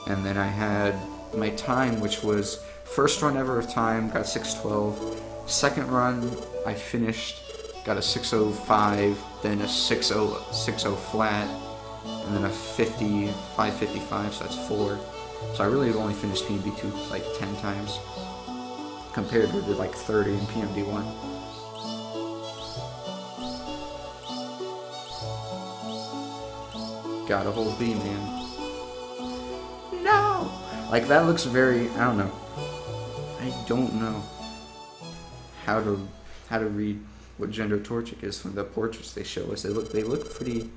and then I had my time, which was first run ever of time, got 612, second run I finished, got a 605, then a 60 flat, and then a 50, 555, so that's 4, so I really have only finished PMD2 like 10 times, compared with like 30 in PMD1. Got a whole B, man. No! Like, that looks very... I don't know. I don't know how to read what gender Torchic is from the portraits they show us. They look pretty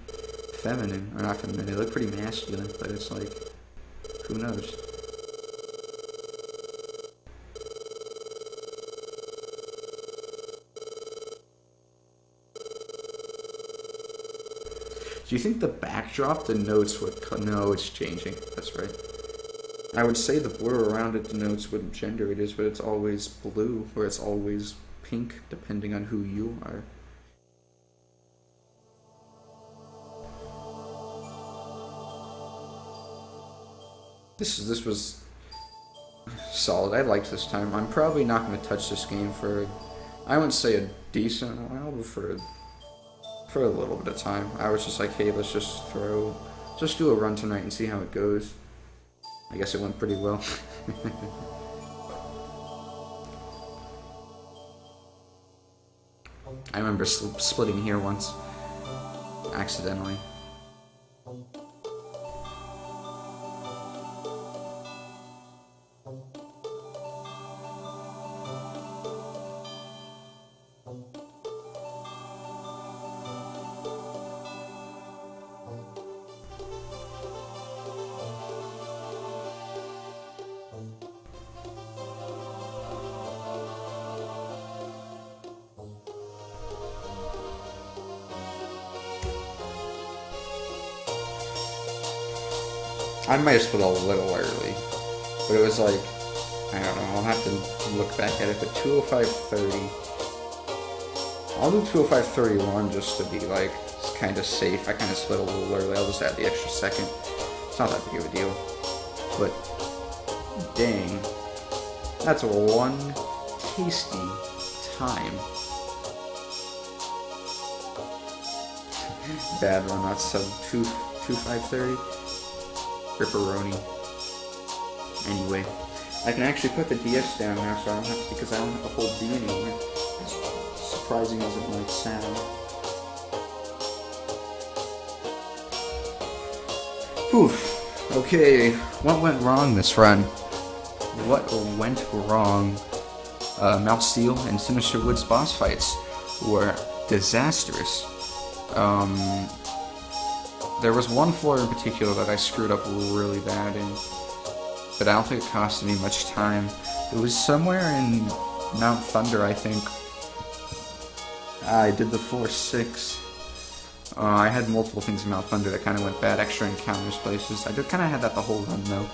feminine. Or not feminine, they look pretty masculine, but it's like... who knows? Do you think the backdrop, the notes would... No, it's changing. That's right. I would say the blur around it denotes what gender it is, but it's always blue, or it's always pink, depending on who you are. This was solid. I liked this time. I'm probably not going to touch this game for... I wouldn't say a decent while, but for a little bit of time. I was just like, hey, let's just do a run tonight and see how it goes. I guess it went pretty well. I remember splitting here once, accidentally. I might have split a little early, but it was like, I don't know, I'll have to look back at it, but 205.30, I'll do 205.31 just to be like, kind of safe. I kind of split a little early, I'll just add the extra second. It's not that big of a deal, but dang, that's one tasty time. Bad run, that's sub 2.530. Ripperoni. Anyway, I can actually put the DS down now, so I don't have to, because I don't have to hold B anymore. As surprising as it might sound. Whew. Okay, what went wrong this run? What went wrong? Mount Steel and Sinister Woods boss fights were disastrous. There was one floor in particular that I screwed up really bad in, but I don't think it costed me much time. It was somewhere in Mount Thunder, I think. I did the floor 6. I had multiple things in Mount Thunder that kind of went bad. Extra encounters places. I did kind of had that the whole run though.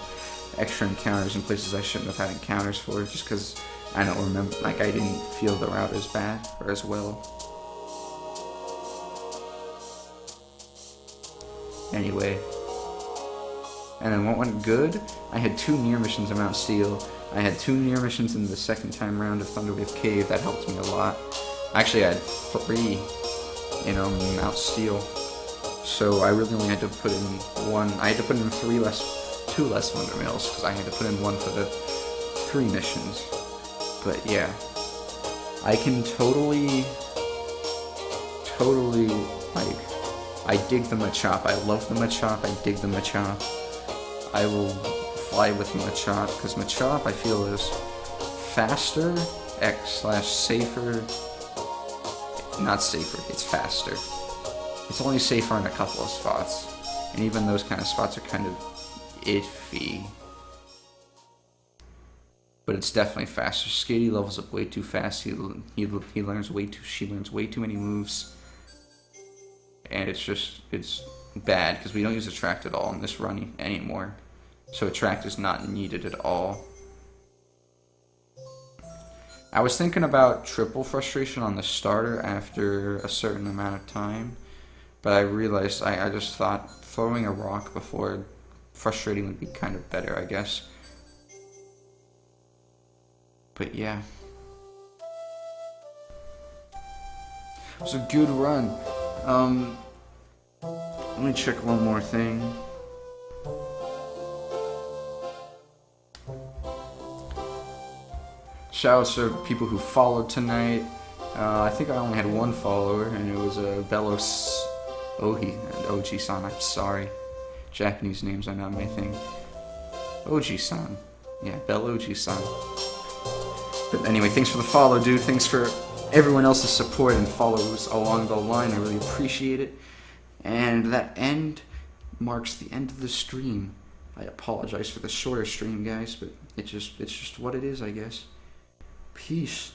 Extra encounters in places I shouldn't have had encounters for, just because I don't remember. Like I didn't feel the route as bad or as well. Anyway. And then what went good? I had 2 near missions in Mount Steel. I had 2 near missions in the second time round of Thunderwave Cave. That helped me a lot. Actually, I had 3 in Mount Steel. So I really only had to put in 1. I had to put in 2 less Thunder Mills because I had to put in 1 for the 3 missions. But yeah, I can totally like. I dig the Machop. I love the Machop. I dig the Machop. I will fly with Machop because Machop I feel is faster, /safer. Not safer, it's faster. It's only safer in a couple of spots, and even those kind of spots are kind of iffy. But it's definitely faster. Skady levels up way too fast. She learns way too many moves. And it's bad because we don't use Attract at all in this run anymore. So Attract is not needed at all. I was thinking about triple frustration on the starter after a certain amount of time, but I realized I just thought throwing a rock before frustrating would be kind of better, I guess. But yeah. It was a good run. Let me check one more thing. Shoutouts to people who followed tonight. I think I only had 1 follower, and it was Belos Ohi and Oji-san. I'm sorry. Japanese names are not my thing. Oji-san. Yeah, Oji-san. But anyway, thanks for the follow, dude. Thanks for everyone else's support and follows along the line. I really appreciate it. And that end marks the end of the stream. I apologize for the shorter stream, guys, but it's just what it is, I guess. Peace.